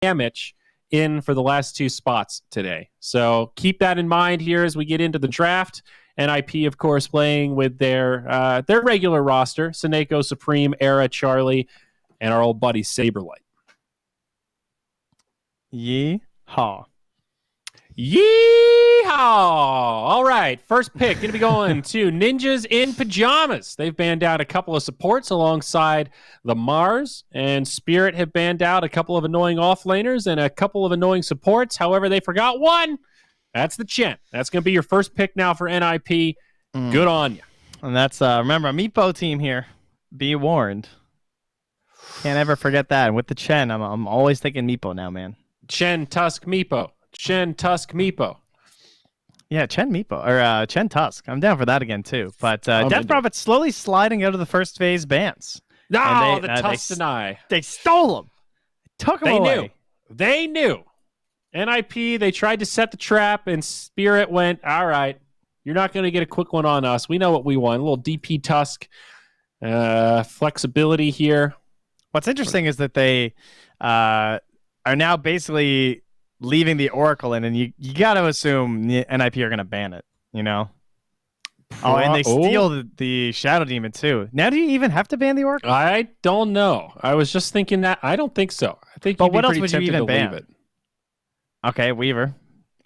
damage in for the last 2 spots today. So keep that in mind here as we get into the draft. NIP, of course, playing with their regular roster: Seneko, Supreme, Era, Charlie, and our old buddy Saberlight. Yeehaw. Yeehaw! All right, first pick going to be going to Ninjas in Pajamas. They've banned out a couple of supports alongside the Mars, and Spirit have banned out a couple of annoying offlaners and a couple of annoying supports. However, they forgot one. That's the Chen. That's going to be your first pick now for NIP. Good on you. And that's, remember, a Meepo team here. Be warned. Can't ever forget that. And with the Chen, I'm always thinking Meepo now, man. Chen, Tusk, Meepo. Chen, Tusk, Meepo. Yeah, Chen Meepo. Or Chen Tusk. I'm down for that again, too. But Death Prophet's slowly sliding out of the first phase bans. No, the Tusk deny. They stole them. Took them away. They knew. NIP, they tried to set the trap, and Spirit went, all right, you're not going to get a quick one on us. We know what we want. A little DP Tusk flexibility here. What's interesting is that they are now basically leaving the Oracle in, and you got to assume NIP are going to ban it, you know? And they steal the Shadow Demon, too. Now do you even have to ban the Oracle? I don't know. I was just thinking that. I don't think so. I think but what else would you even ban? It. Okay, Weaver,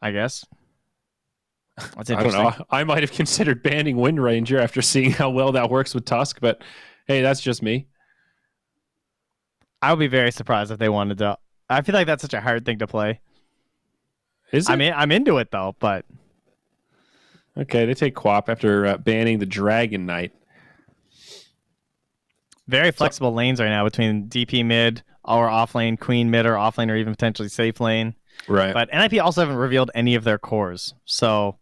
I guess. That's interesting. I don't know. I might have considered banning Wind Ranger after seeing how well that works with Tusk, but hey, that's just me. I would be very surprised if they wanted to. I feel like that's such a hard thing to play. Is it? I mean, I'm into it, though, but... Okay, they take Quap after banning the Dragon Knight. Very flexible lanes right now between DP mid or off lane, Queen mid or off lane, or even potentially safe lane. Right. But NIP also haven't revealed any of their cores, so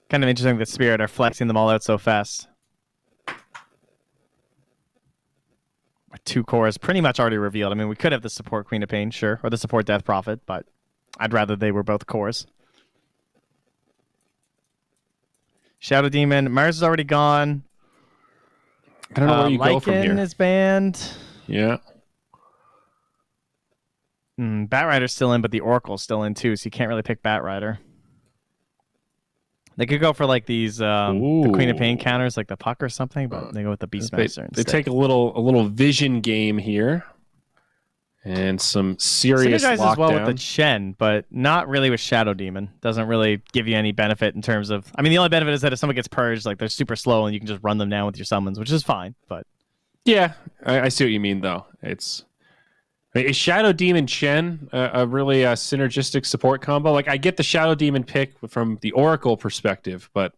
kind of interesting that Spirit are flexing them all out so fast. 2 cores pretty much already revealed. I mean, we could have the support Queen of Pain, sure, or the support Death Prophet, but I'd rather they were both cores. Shadow Demon, Mars is already gone. I don't know where you go from here. Lycan is banned. Yeah. Batrider's still in, but the Oracle's still in too, so you can't really pick Batrider. They could go for like these the Queen of Pain counters, like the Puck or something, but they go with the Beastmaster instead. They take a little vision game here, and some serious lockdown. Synergizes well with the Chen, but not really with Shadow Demon. Doesn't really give you any benefit in terms of. I mean, the only benefit is that if someone gets purged, like they're super slow, and you can just run them down with your summons, which is fine. But yeah, I see what you mean, though. Is Shadow Demon Chen a really synergistic support combo? Like, I get the Shadow Demon pick from the Oracle perspective, but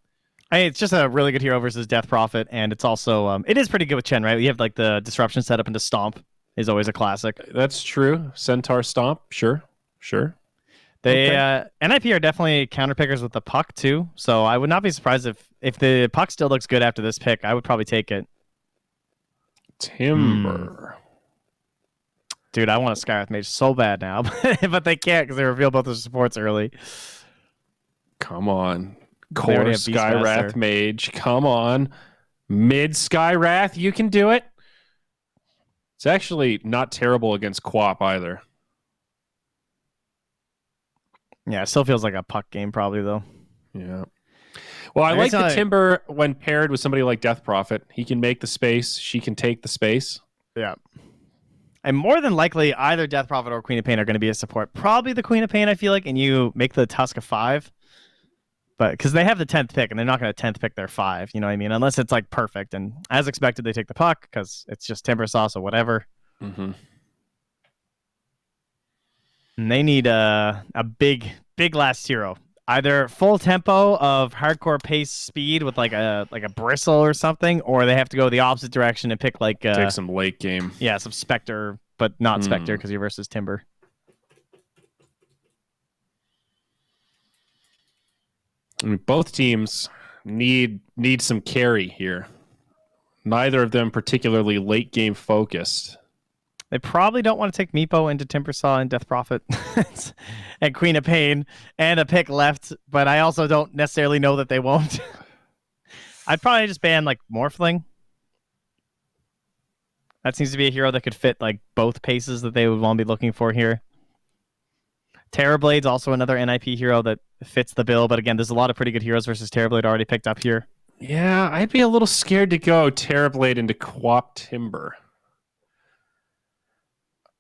it's just a really good hero versus Death Prophet, and it's also it is pretty good with Chen, right? You have like the disruption set up into Stomp is always a classic. That's true. Centaur Stomp, sure. They NIP are definitely counterpickers with the Puck too, so I would not be surprised if the Puck still looks good after this pick. I would probably take it. Timber. Dude, I want a Skywrath Mage so bad now, but they can't because they reveal both the supports early. Come on. Core Skywrath Mage. Come on. Mid Skywrath, you can do it. It's actually not terrible against Quap either. Yeah, it still feels like a Puck game probably, though. Yeah. Well, I like the Timber when paired with somebody like Death Prophet. He can make the space. She can take the space. Yeah. And more than likely, either Death Prophet or Queen of Pain are going to be a support. Probably the Queen of Pain, I feel like, and you make the Tusk a 5. But because they have the 10th pick, and they're not going to 10th pick their 5, you know what I mean? Unless it's like perfect. And as expected, they take the Puck because it's just Timber Sauce or whatever. Mm-hmm. And they need a big last hero. Either full tempo of hardcore pace speed with like a bristle or something, or they have to go the opposite direction and pick like take some late game. Yeah, some Spectre, but not Spectre because you're versus Timber. I mean, both teams need some carry here. Neither of them particularly late game focused. They probably don't want to take Meepo into Timbersaw and Death Prophet and Queen of Pain and a pick left, but I also don't necessarily know that they won't. I'd probably just ban like Morphling. That seems to be a hero that could fit like both paces that they would want to be looking for here. Terrorblade's also another NIP hero that fits the bill, but again, there's a lot of pretty good heroes versus Terrorblade already picked up here. Yeah, I'd be a little scared to go Terrorblade into Quap Timber.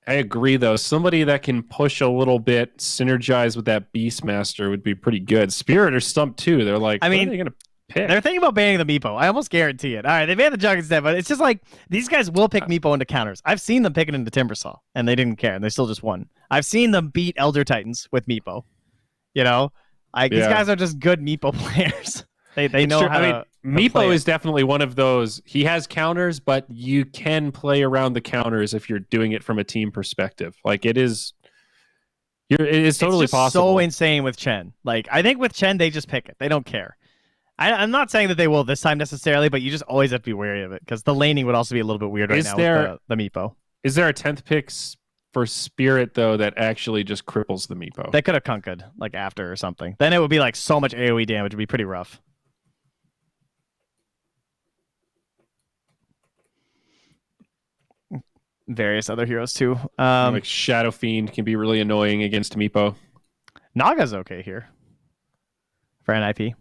I agree, though. Somebody that can push a little bit, synergize with that Beastmaster would be pretty good. Spirit or Stump, too. They're like, what are they going to pick? They're thinking about banning the Meepo. I almost guarantee it. All right, they banned the Jug instead, but it's just like these guys will pick Meepo into counters. I've seen them pick it into Timbersaw, and they didn't care, and they still just won. I've seen them beat Elder Titans with Meepo. You know? These guys are just good Meepo players. They know how to Meepo is definitely one of those. He has counters, but you can play around the counters if you're doing it from a team perspective. Like it is totally possible. So insane with Chen. Like I think with Chen, they just pick it. They don't care. I'm not saying that they will this time necessarily, but you just always have to be wary of it because the laning would also be a little bit weird right now with the Meepo. Is there a 10th pick for Spirit though that actually just cripples the Meepo? They could have conquered like after or something. Then it would be like so much AoE damage. It would be pretty rough. Various other heroes too. Like Shadow Fiend can be really annoying against Meepo. Naga's okay here for NIP.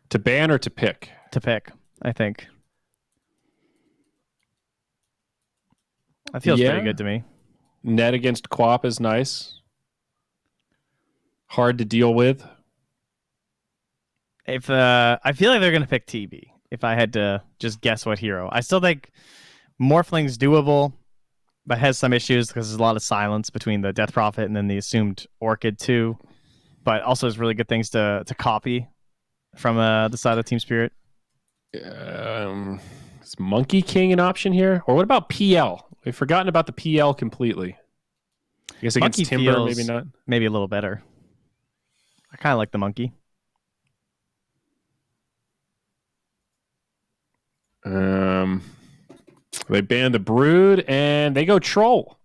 To ban or to pick? To pick, I think. That feels pretty good to me. Net against Quap is nice. Hard to deal with. If I feel like they're gonna pick TB. If I had to just guess what hero, I still think Morphling's doable, but has some issues because there's a lot of silence between the Death Prophet and then the assumed Orchid too. But also has really good things to copy from the side of Team Spirit. Is Monkey King an option here? Or what about PL? We've forgotten about the PL completely. I guess against Monkey Timber, maybe not. Maybe a little better. I kind of like the Monkey. They ban the Brood and they go Troll.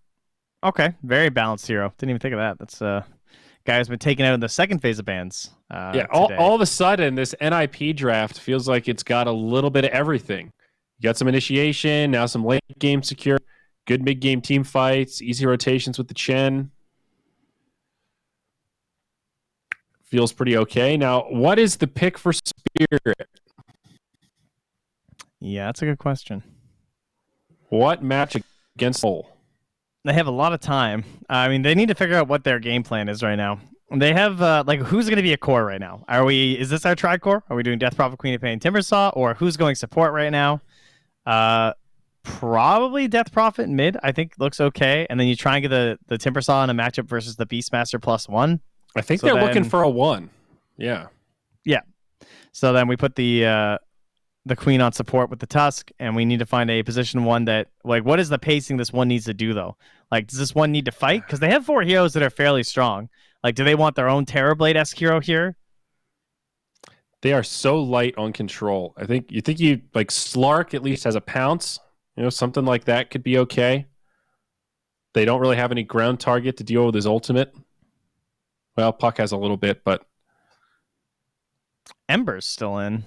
Okay, very balanced hero. Didn't even think of that. That's guy who's been taken out in the second phase of bans. All of a sudden, this NIP draft feels like it's got a little bit of everything. You got some initiation, now some late game secure, good mid game team fights, easy rotations with the Chen. Feels pretty okay. Now, what is the pick for Spirit? Yeah, that's a good question. What match against Soul? They have a lot of time. I mean, they need to figure out what their game plan is right now. They have like who's going to be a core right now? Is this our tri-core? Are we doing Death Prophet, Queen of Pain, Timbersaw, or who's going support right now? Probably Death Prophet mid. I think looks okay, and then you try and get the Timbersaw in a matchup versus the Beastmaster +1. I think they're looking for a 1. Yeah. So then we put the Queen on support with the Tusk, and we need to find a position 1 that, like, what is the pacing this one needs to do, though? Like, does this one need to fight? Because they have 4 heroes that are fairly strong. Like, do they want their own Terrorblade-esque hero here? They are so light on control. I think you like Slark at least has a pounce. You know, something like that could be okay. They don't really have any ground target to deal with his ultimate. Well, Puck has a little bit, but Ember's still in.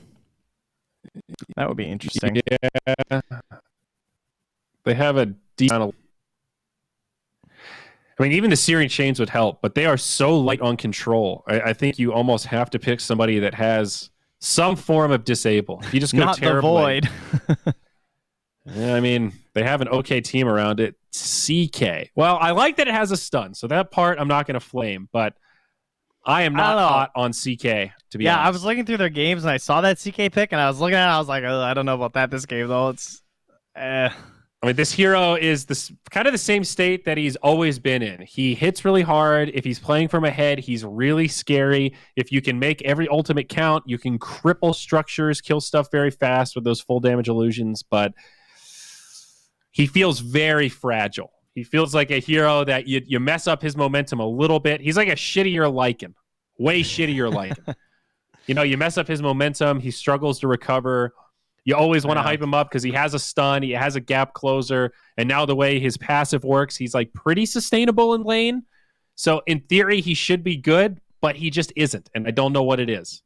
That would be interesting. Yeah. They have a decent. I mean, even the Searing Chains would help, but they are so light on control. I think you almost have to pick somebody that has some form of disable. If you just go Not the Void. Yeah, I mean, they have an okay team around it. CK. Well, I like that it has a stun, so that part I'm not going to flame, but I am not hot on CK, to be honest. I was looking through their games, and I saw that CK pick, and I was looking at it, I was like, I don't know about that this game, though. It's... I mean, this hero is this kind of the same state that he's always been in. He hits really hard. If he's playing from ahead, he's really scary. If you can make every ultimate count, you can cripple structures, kill stuff very fast with those full damage illusions, but he feels very fragile. He feels like a hero that you mess up his momentum a little bit. He's like a shittier Lycan. Way shittier Lycan. You know, you mess up his momentum, he struggles to recover. You always want to hype him up because he has a stun, he has a gap closer, and now the way his passive works, he's like pretty sustainable in lane. So in theory, he should be good, but he just isn't, and I don't know what it is.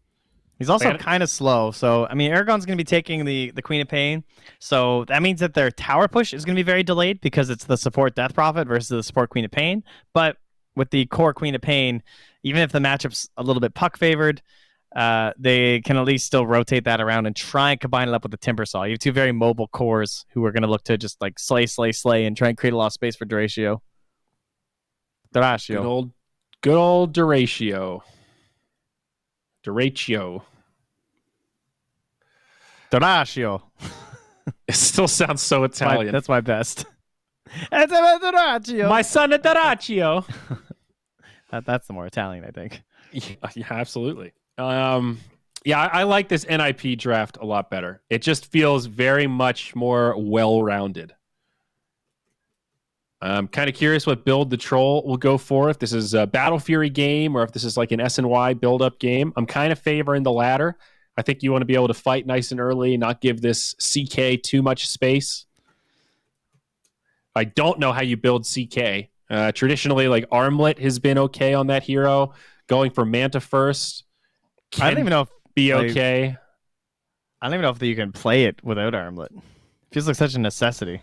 He's also kind of slow. So, I mean, Aragon's going to be taking the Queen of Pain. So that means that their tower push is going to be very delayed because it's the support Death Prophet versus the support Queen of Pain. But with the core Queen of Pain, even if the matchup's a little bit puck favored, they can at least still rotate that around and try and combine it up with the Timber Saw. You have two very mobile cores who are going to look to just like slay, and try and create a lot of space for Duratio. Good old Duratio. Duratio. It still sounds so Italian. That's my best. Duratio. My son at Duratio. That's the more Italian, I think. Yeah, absolutely. I like this NIP draft a lot better. It just feels very much more well-rounded. I'm kind of curious what build the Troll will go for, if this is a Battle Fury game or if this is like an SNY build-up game. I'm kind of favoring the latter. I think you want to be able to fight nice and early, not give this CK too much space. I don't know how you build CK. Traditionally, like Armlet has been okay on that hero. Going for Manta first. I don't even know if be okay. I don't even know if you can play it without Armlet. It feels like such a necessity.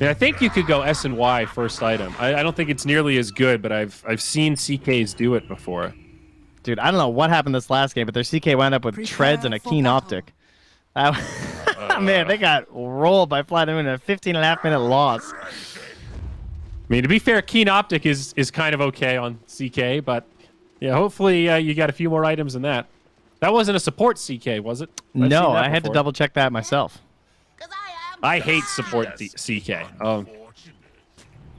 I think you could go S and Y first item. I don't think it's nearly as good, but I've seen CKs do it before. Dude, I don't know what happened this last game, but their CK wound up with treads and a keen optic. Man, they got rolled by Platinum in a 15.5-minute loss. I mean, to be fair, keen optic is kind of okay on CK, but yeah, hopefully you got a few more items than that. That wasn't a support CK, was it? No, I had to double check that myself. I hate support CK.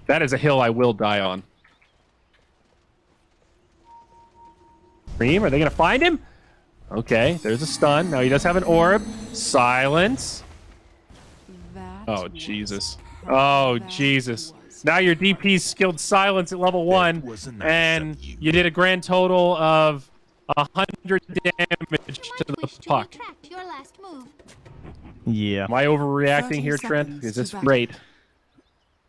That is a hill I will die on. Cream, are they going to find him? Okay, there's a stun. Now he does have an orb. Silence. Oh, Jesus. Oh, Jesus. Now your DP's skilled silence at level 1, and you did a grand total of 100 damage to the puck. Yeah. Am I overreacting here, Trent? Is this great?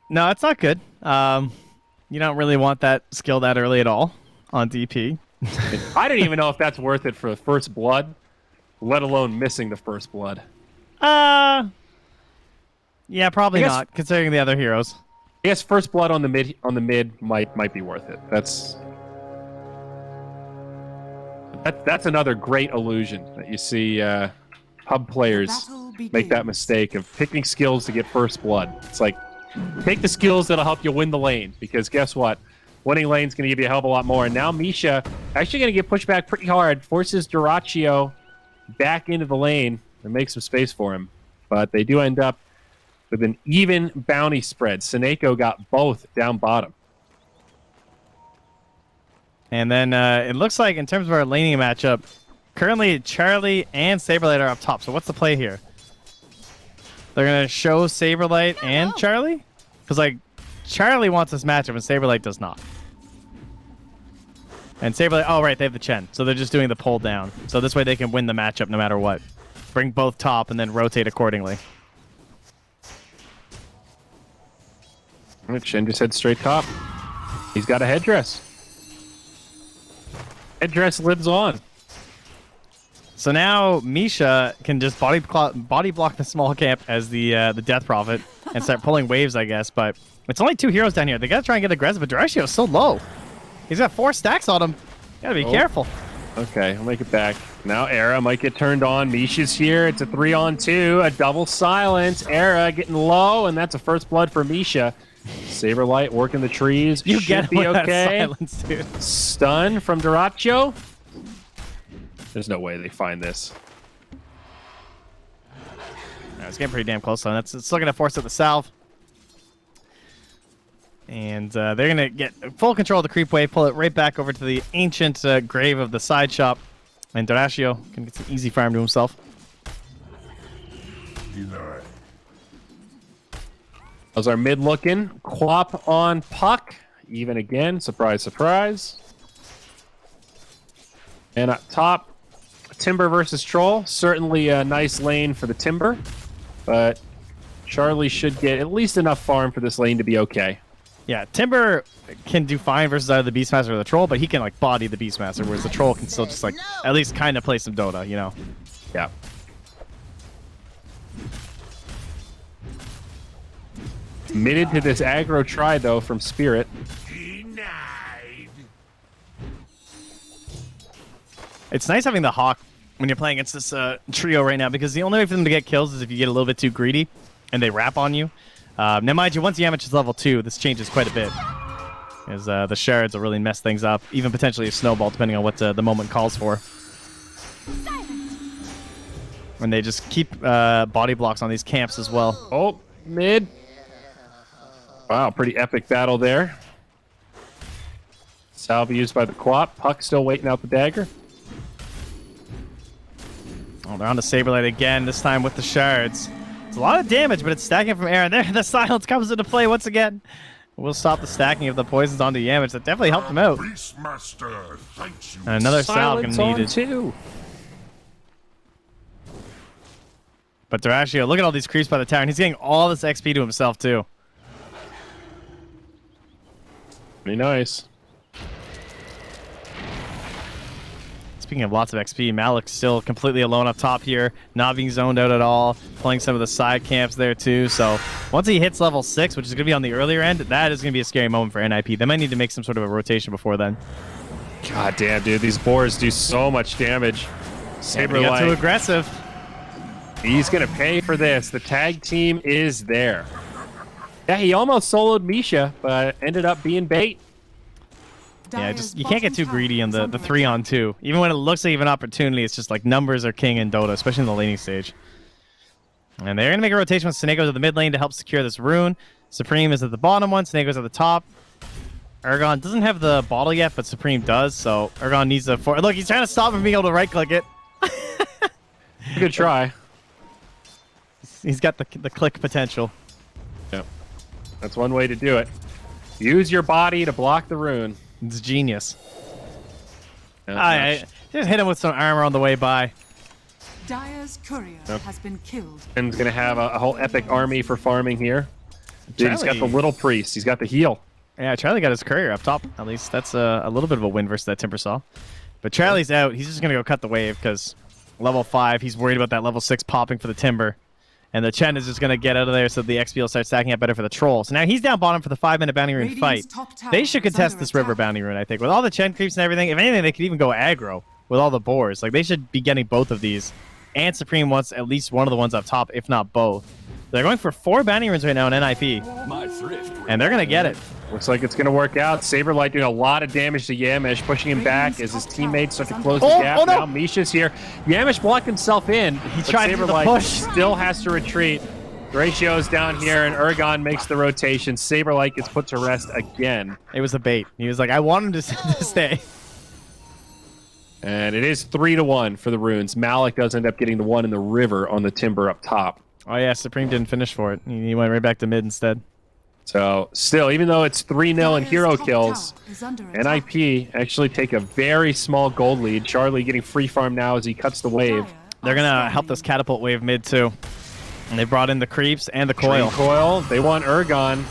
No, it's not good. You don't really want that skill that early at all on DP. I don't even know if that's worth it for the first blood, let alone missing the first blood. Yeah, probably not, considering the other heroes. I guess first blood on the mid might be worth it. That's another great illusion that you see pub players make that mistake of picking skills to get first blood. It's like, take the skills that'll help you win the lane, because guess what? Winning lane's going to give you a hell of a lot more. And now Misha actually going to get pushed back pretty hard, forces Duratio back into the lane and makes some space for him. But they do end up with an even bounty spread. Seneko got both down bottom. And then it looks like in terms of our laning matchup, currently Charlie and Saberlight are up top. So what's the play here? They're going to show Saberlight and Charlie? Because like Charlie wants this matchup and Saberlight does not. And Saberlight, oh right, they have the Chen. So they're just doing the pull down. So this way they can win the matchup no matter what. Bring both top and then rotate accordingly. Chen just head straight top. He's got a headdress. Headdress lives on. So now Misha can just body block the small camp as the Death Prophet and start pulling waves, I guess. But it's only 2 heroes down here. They gotta try and get aggressive, but Duratio is so low. He's got 4 stacks on him. You gotta be careful. Okay, I'll make it back. Now Era might get turned on. Misha's here. It's a 3-on-2, a double silence. Era getting low, and that's a first blood for Misha. Saberlight working the trees. You should get be okay. That silence, dude. Stun from Duratio. There's no way they find this. It's getting pretty damn close, though. It's still going to force it to south. And they're going to get full control of the creep wave, pull it right back over to the ancient grave of the side shop. And Duratio can get some easy farm to himself. How's our mid looking? Quap on puck. Even again. Surprise, surprise. And up top, Timber versus Troll. Certainly a nice lane for the Timber. But Charlie should get at least enough farm for this lane to be okay. Yeah, Timber can do fine versus either the Beastmaster or the Troll, but he can like body the Beastmaster, whereas the Troll can still just like at least kind of play some Dota, you know? Yeah. Committed to this aggro try, though, from Spirit. It's nice having the Hawk when you're playing against this trio right now, because the only way for them to get kills is if you get a little bit too greedy and they wrap on you. Now, mind you, once Yamich is level 2, this changes quite a bit. As the shards will really mess things up, even potentially a snowball, depending on what the moment calls for. When they just keep body blocks on these camps as well. Oh, mid. Wow, pretty epic battle there. Salve used by the Quap. Puck still waiting out the dagger. Oh, they're on the Saberlight again, this time with the shards. It's a lot of damage, but it's stacking from Aaron. There, the silence comes into play once again. We'll stop the stacking of the poisons onto Yamich. That definitely helped him out. Beastmaster, thanks you. And another salve needed. Too. But they're actually, look at all these creeps by the tower, and he's getting all this XP to himself, too. Pretty nice. Speaking of lots of XP, Malik's still completely alone up top here, not being zoned out at all, playing some of the side camps there too. So once he hits level 6, which is going to be on the earlier end, that is going to be a scary moment for NIP. They might need to make some sort of a rotation before then. God damn, dude. These boars do so much damage. Saber got too aggressive. He's going to pay for this. The tag team is there. Yeah, he almost soloed Misha, but ended up being bait. Yeah, just you can't get too greedy in the 3-on-2. Even when it looks like you have an opportunity, it's just like numbers are king in Dota, especially in the laning stage. And they're going to make a rotation with Snake to the mid lane to help secure this rune. Supreme is at the bottom one, Snake at the top. Ergon doesn't have the bottle yet, but Supreme does, so Ergon needs a... Look, he's trying to stop him being able to right-click it. Good try. He's got the click potential. Yep. That's one way to do it. Use your body to block the rune. It's genius. I just hit him with some armor on the way by. Dire's courier has been killed. And going to have a whole epic army for farming here. Dude, he's got the little priest. He's got the heal. Yeah, Charlie got his courier up top. At least that's a little bit of a win versus that Timbersaw. But Charlie's out. He's just going to go cut the wave because level 5, he's worried about that level 6 popping for the Timber. And the Chen is just going to get out of there so the XP will start stacking up better for the Troll. So now he's down bottom for the 5-minute bounty rune fight. They should contest this river bounty rune, I think. With all the Chen creeps and everything, if anything, they could even go aggro with all the boars. Like, they should be getting both of these. And Supreme wants at least one of the ones up top, if not both. They're going for 4 bounty runes right now in NIP. And they're going to get it. Looks like it's going to work out. Saberlight doing a lot of damage to Yamish, pushing him back as his teammates start to close the gap. Oh, no. Now Misha's here. Yamish blocked himself in. He tried to do the push. Still has to retreat. Ratio's down here, and Ergon makes the rotation. Saberlight gets put to rest again. It was a bait. He was like, I want him to stay. And it is 3-1 for the runes. Malik does end up getting the one in the river on the Timber up top. Oh, yeah, Supreme didn't finish for it. He went right back to mid instead. So, still, even though it's 3-0 in hero kills, NIP actually take a very small gold lead. Charlie getting free farm now as he cuts the wave. They're going to help this catapult wave mid, too. And they brought in the creeps and the coil. Coil. They want Ergon.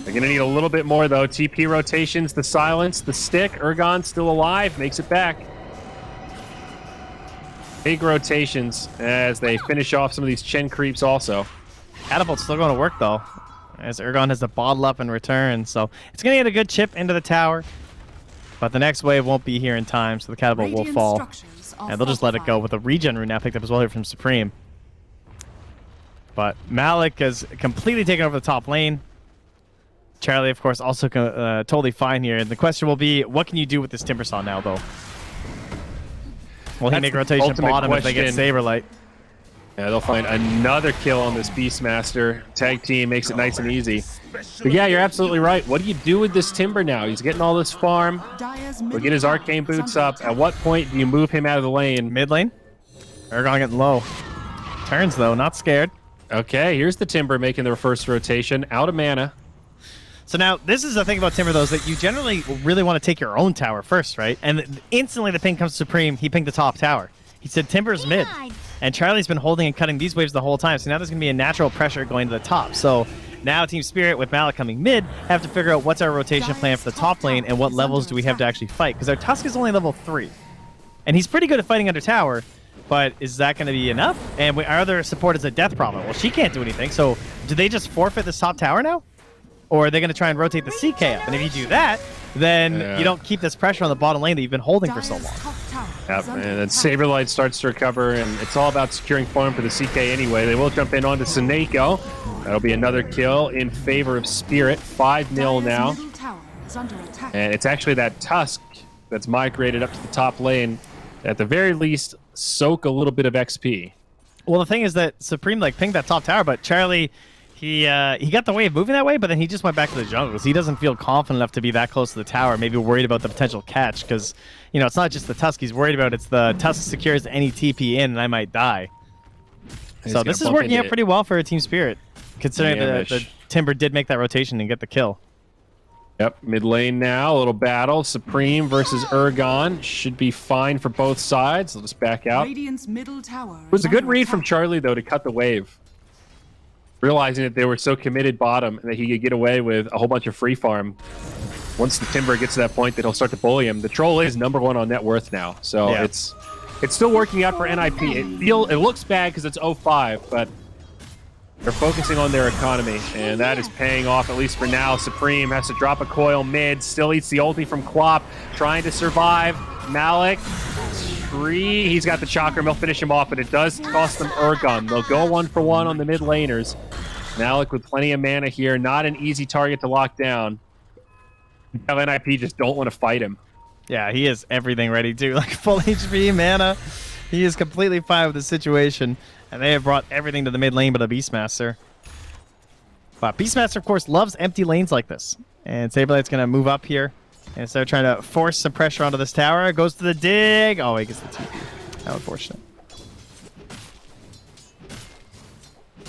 They're going to need a little bit more, though. TP rotations, the silence, the stick. Ergon still alive, makes it back. Big rotations as they finish off some of these Chen creeps also. Catapult's still going to work, though, as Ergon has to bottle up and return. So it's going to get a good chip into the tower. But the next wave won't be here in time, so the catapult will fall. And they'll just let it go with a regen rune now picked up as well here from Supreme. But Malik has completely taken over the top lane. Charlie, of course, also totally fine here. And the question will be, what can you do with this Timbersaw now, though? Will he make rotation bottom if they get Saberlight? Yeah, they'll find another kill on this Beastmaster. Tag team makes it nice and easy. But yeah, you're absolutely right. What do you do with this Timber now? He's getting all this farm. We'll get his arcane boots up. At what point do you move him out of the lane? Mid lane? Ergon getting low. Turns, though, not scared. Okay, here's the Timber making their first rotation. Out of mana. So now, this is the thing about Timber, though, is that you generally really want to take your own tower first, right? And instantly the ping comes to Supreme. He pinged the top tower. He said Timber's mid. And Charlie's been holding and cutting these waves the whole time. So now there's going to be a natural pressure going to the top. So now Team Spirit, with Malik coming mid, have to figure out what's our rotation plan for the top lane and what levels do we have to actually fight. Because our Tusk is only level 3. And he's pretty good at fighting under tower. But is that going to be enough? And our other support is a Death Prophet. Well, she can't do anything. So do they just forfeit this top tower now? Or are they going to try and rotate the CK up? And if you do that, then you don't keep this pressure on the bottom lane that you've been holding for so long. Yep, and then Saberlight starts to recover, and it's all about securing farm for the CK anyway. They will jump in onto Seneko. That'll be another kill in favor of Spirit. 5-0 now. And it's actually that Tusk that's migrated up to the top lane. At the very least, soak a little bit of XP. Well, the thing is that Supreme like pinged that top tower, but Charlie, he got the wave moving that way, but then he just went back to the jungle because he doesn't feel confident enough to be that close to the tower. Maybe worried about the potential catch because, you know, it's not just the Tusk he's worried about. It's the Tusk secures any TP in and I might die. So this is working out pretty well for Team Spirit, considering the Timber did make that rotation and get the kill. Yep, mid lane now, a little battle. Supreme versus Urgon should be fine for both sides. They'll just back out. Radiant's middle tower It was a good read from Charlie, though, to cut the wave. Realizing that they were so committed bottom and that he could get away with a whole bunch of free farm. Once the Timber gets to that point that he'll start to bully him. The Troll is #1 on net worth now. So it's still working out for NIP. It looks bad because it's 0-5, but they're focusing on their economy, and that is paying off, at least for now. Supreme has to drop a coil mid, still eats the ulti from Quap, trying to survive. Malik, he's got the chakram, he'll finish him off, but it does cost them Urgon. They'll go 1-for-1 on the mid laners. Malik with plenty of mana here, not an easy target to lock down. Now NIP just don't want to fight him. Yeah, he has everything ready too, like full HP, mana. He is completely fine with the situation. And they have brought everything to the mid lane but a Beastmaster. But Beastmaster, of course, loves empty lanes like this. And Saberlight's going to move up here and start trying to force some pressure onto this tower. Goes to the dig. Oh, he gets the TP. How unfortunate.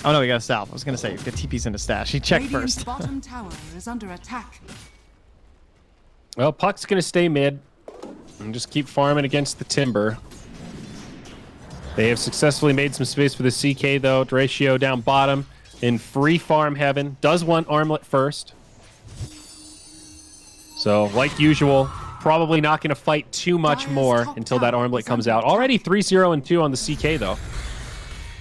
Oh, no, he got a salve. I was going to say, get TP's in the stash. He checked first. Bottom tower is under attack. Well, Puck's going to stay mid and just keep farming against the Timber. They have successfully made some space for the CK, though. Ratio down bottom in free farm heaven. Does want Armlet first. So, like usual, probably not going to fight too much more until that Armlet comes out. Already 3-0 and 2 on the CK, though.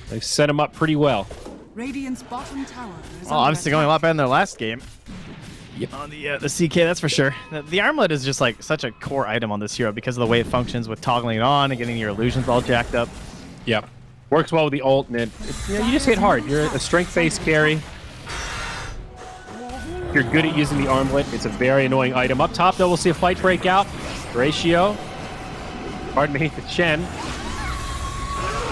They've set him up pretty well. Radiant's bottom tower is obviously going a lot better than their last game. Yep. On the CK, that's for sure. The Armlet is just like such a core item on this hero because of the way it functions with toggling it on and getting your illusions all jacked up. Yep. Works well with the ult, and you just hit hard. You're a strength-based carry. If you're good at using the armlet, it's a very annoying item. Up top, though, we'll see a fight break out. Ratio. Pardon me, the Chen.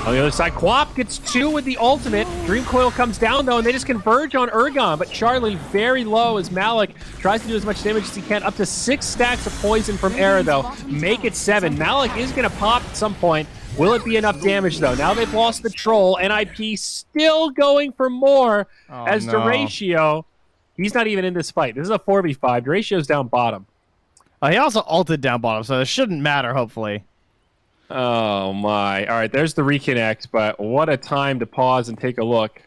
On the other side, Quap gets 2 with the ultimate. Dream Coil comes down, though, and they just converge on Urgon. But Charlie very low as Malik tries to do as much damage as he can. Up to 6 stacks of poison from Era, though. Make it 7. Malik is going to pop at some point. Will it be enough damage, though? Now they've lost the Troll. NIP still going for more as Ratio. He's not even in this fight. This is a 4v5. Ratio's down bottom. He also ulted down bottom, so it shouldn't matter, hopefully. Oh, my. All right, there's the reconnect, but what a time to pause and take a look.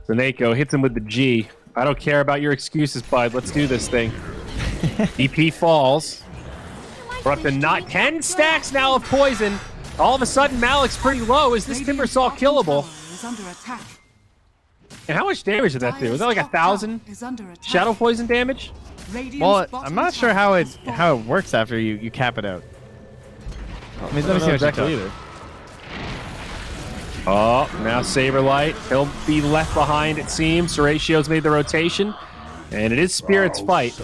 Seneko hits him with the G. I don't care about your excuses, bud. Let's do this thing. EP falls. We're up to 10 stacks now of poison. All of a sudden, Malik's pretty low. Is this Timbersaw killable? And how much damage did that do? Was that like 1,000 shadow poison damage? Well, I'm not sure how it works after you cap it out. Let me see exactly either. Oh, now Saberlight. He'll be left behind, it seems. Horatio's made the rotation. And it is Spirit's fight.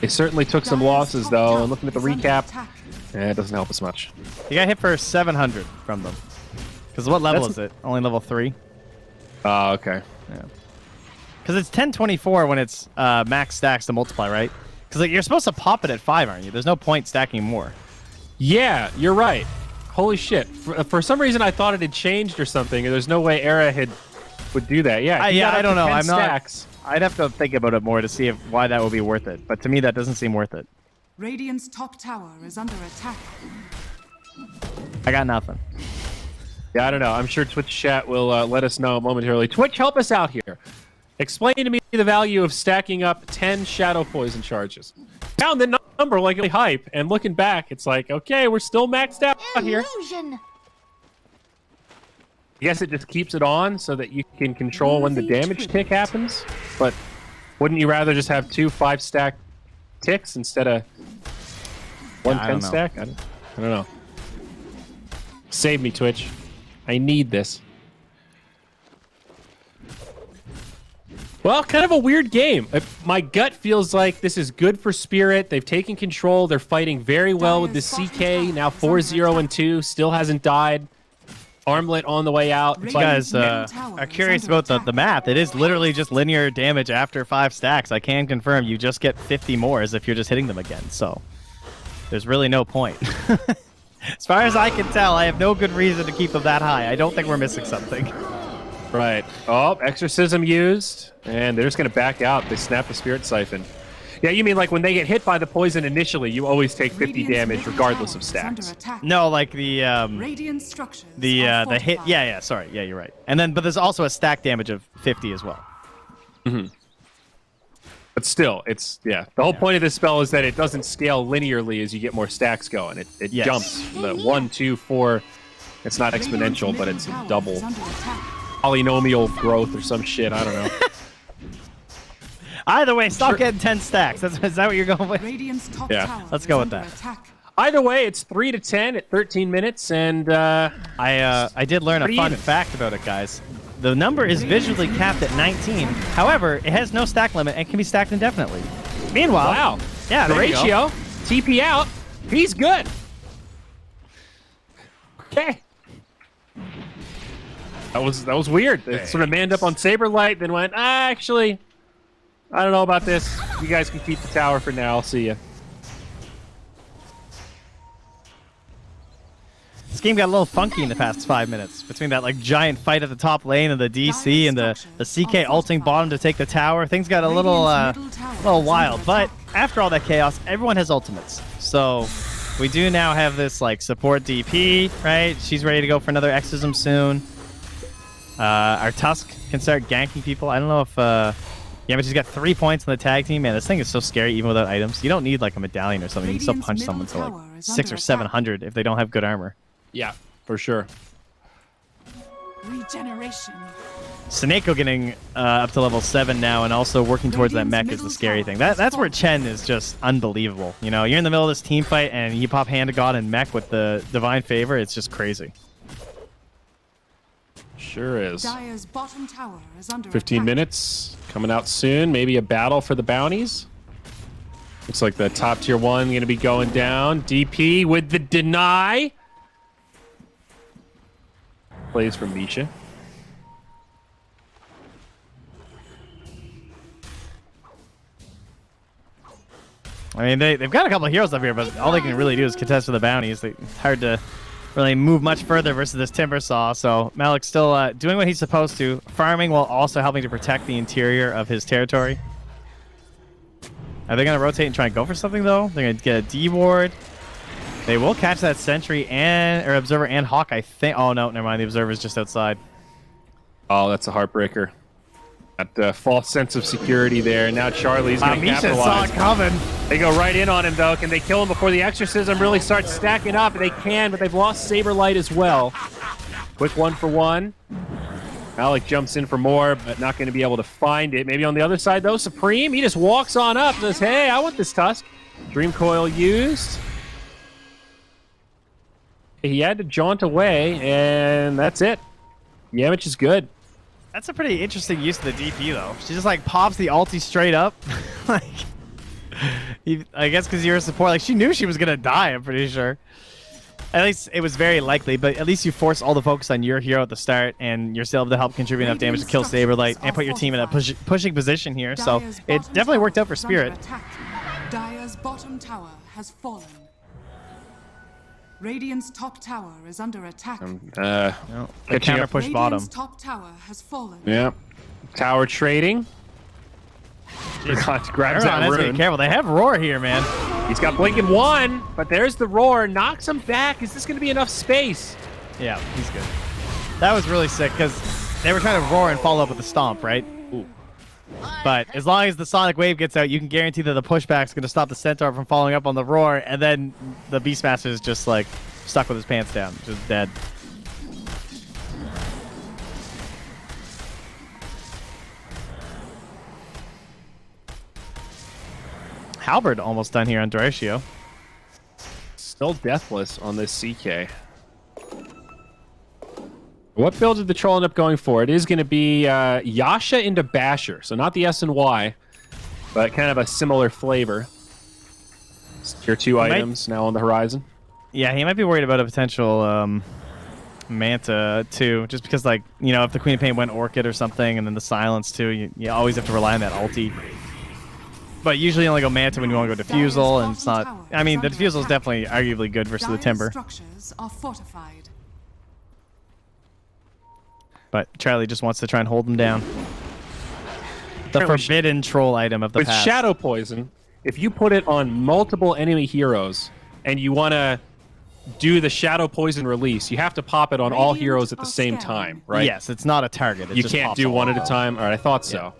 They certainly took some losses, though. And looking at the recap, it doesn't help us much. You got hit for 700 from them. Because what level is it? Only level 3? Oh, okay. Yeah. Because it's 1024 when it's max stacks to multiply, right? Because like, you're supposed to pop it at 5, aren't you? There's no point stacking more. Yeah, you're right. Holy shit. For some reason, I thought it had changed or something. There's no way Era would do that. Yeah, I don't know. I'm stacks. I'd have to think about it more to see why that would be worth it. But to me, that doesn't seem worth it. Radiant's top tower is under attack. I got nothing. Yeah, I don't know. I'm sure Twitch chat will let us know momentarily. Twitch, help us out here. Explain to me the value of stacking up 10 Shadow Poison charges. Found the number like really hype, and looking back, it's like, okay, we're still maxed out here. I guess it just keeps it on so that you can control when the damage tick happens. But Wouldn't you rather just have 2 5-stack ticks instead of 1 I don't 10-stack? I don't know. Save me, Twitch. I need this. Well, kind of a weird game. My gut feels like this is good for Spirit. They've taken control. They're fighting very well with the CK. Now 4-0-2. Still hasn't died. Armlet on the way out. If you guys are curious about the math, it is literally just linear damage after 5 stacks. I can confirm you just get 50 more as if you're just hitting them again. So there's really no point. As far as I can tell, I have no good reason to keep them that high. I don't think we're missing something. Right. Oh, Exorcism used. And they're just going to back out. They snap the Spirit Siphon. Yeah, you mean like when they get hit by the poison initially, you always take 50 damage regardless of stacks. No, like the hit. Yeah, sorry. Yeah, you're right. And then, but there's also a stack damage of 50 as well. Mm-hmm. But still, it's, the whole point of this spell is that it doesn't scale linearly as you get more stacks going. It jumps. The 1, 2, 4. It's not exponential, but it's a double polynomial growth or some shit. I don't know. Either way, stop getting 10 stacks. Is that what you're going with? Yeah. Let's go with that. Either way, it's 3-10 at 13 minutes, and I did learn a fun fact about it, guys. The number is visually capped at 19. However, it has no stack limit and can be stacked indefinitely. Meanwhile, wow, yeah, the ratio, TP out, he's good. Okay. That was weird. It sort of manned up on Saberlight, then went, actually, I don't know about this. You guys can keep the tower for now. I'll see you. This game got a little funky in the past 5 minutes between that like giant fight at the top lane and the DC and the CK ulting bottom to take the tower. Things got a little wild. But after all that chaos, everyone has ultimates. So we do now have this like support DP, right? She's ready to go for another Exorcism soon. Our Tusk can start ganking people. I don't know if yeah, but she's got 3 points on the tag team. Man, this thing is so scary even without items. You don't need like a medallion or something. You can still punch someone to like 600 or 700 if they don't have good armor. Yeah, for sure. Regeneration. Sineko getting up to level 7 now and also working towards that mech is the scary thing. That's where Chen is just unbelievable. You know, you're in the middle of this team fight and you pop Hand of God and mech with the Divine Favor. It's just crazy. Sure is. Dire's bottom tower is under 15 attack. minutes coming out soon. Maybe a battle for the bounties. Looks like the top tier 1 going to be going down. DP with the deny. Plays from Misha. I mean, they've got a couple of heroes up here, but all they can really do is contest for the bounties. It's hard to really move much further versus this Timber Saw. So Malik's still doing what he's supposed to, farming while also helping to protect the interior of his territory. Are they going to rotate and try and go for something, though? They're going to get a D ward. They will catch that Sentry or Observer and Hawk, I think. Oh, no, never mind. The Observer's just outside. Oh, that's a heartbreaker. Got the false sense of security there. Now Charlie's going to capitalize. Saw it coming. They go right in on him, though. Can they kill him before the Exorcism really starts stacking up? They can, but they've lost Saberlight as well. Quick 1-for-1. Malik jumps in for more, but not going to be able to find it. Maybe on the other side, though, Supreme, he just walks on up and says, hey, I want this Tusk. Dream Coil used. He had to jaunt away, and that's it. Yamich is good. That's a pretty interesting use of the DP, though. She just, like, pops the ulti straight up. Like, I guess because you're a support. Like, she knew she was going to die, I'm pretty sure. At least it was very likely, but at least you force all the focus on your hero at the start, and you're still able to help contribute enough damage to kill Saberlight and put your team in a pushing position here. So it definitely worked out for Spirit. Dire's bottom tower has fallen. Radiant's top tower is under attack. The counter push bottom. Radiant's top tower has fallen. Yeah. Tower trading. Grabs that rune. Careful. They have Roar here, man. He's got Blinking 1, but there's the Roar. Knocks him back. Is this going to be enough space? Yeah, he's good. That was really sick because they were trying to Roar and follow up with the Stomp, right? Ooh. But as long as the Sonic Wave gets out, you can guarantee that the pushback's going to stop the Centaur from following up on the Roar, and then the Beastmaster is just, like, stuck with his pants down, just dead. Halberd almost done here on Duratio. Still deathless on this CK. What build did the troll end up going for? It is going to be Yasha into Basher. So not the S and Y, but kind of a similar flavor. It's tier 2 items now on the horizon. Yeah, he might be worried about a potential Manta too, just because, like, you know, if the Queen of Pain went Orchid or something, and then the Silence too, you always have to rely on that ulti. But usually you only go Manta when you want to go Diffusal, and it's not... I mean, the Diffusal is definitely arguably good versus the Timber. Structures are fortified. But Charlie just wants to try and hold him down. The forbidden troll item of the With past. Shadow Poison, if you put it on multiple enemy heroes and you want to do the Shadow Poison release, you have to pop it on all heroes at the same time, right? Yes, it's not a target. It You just can't pops do all one at over. a time. All right, I thought so.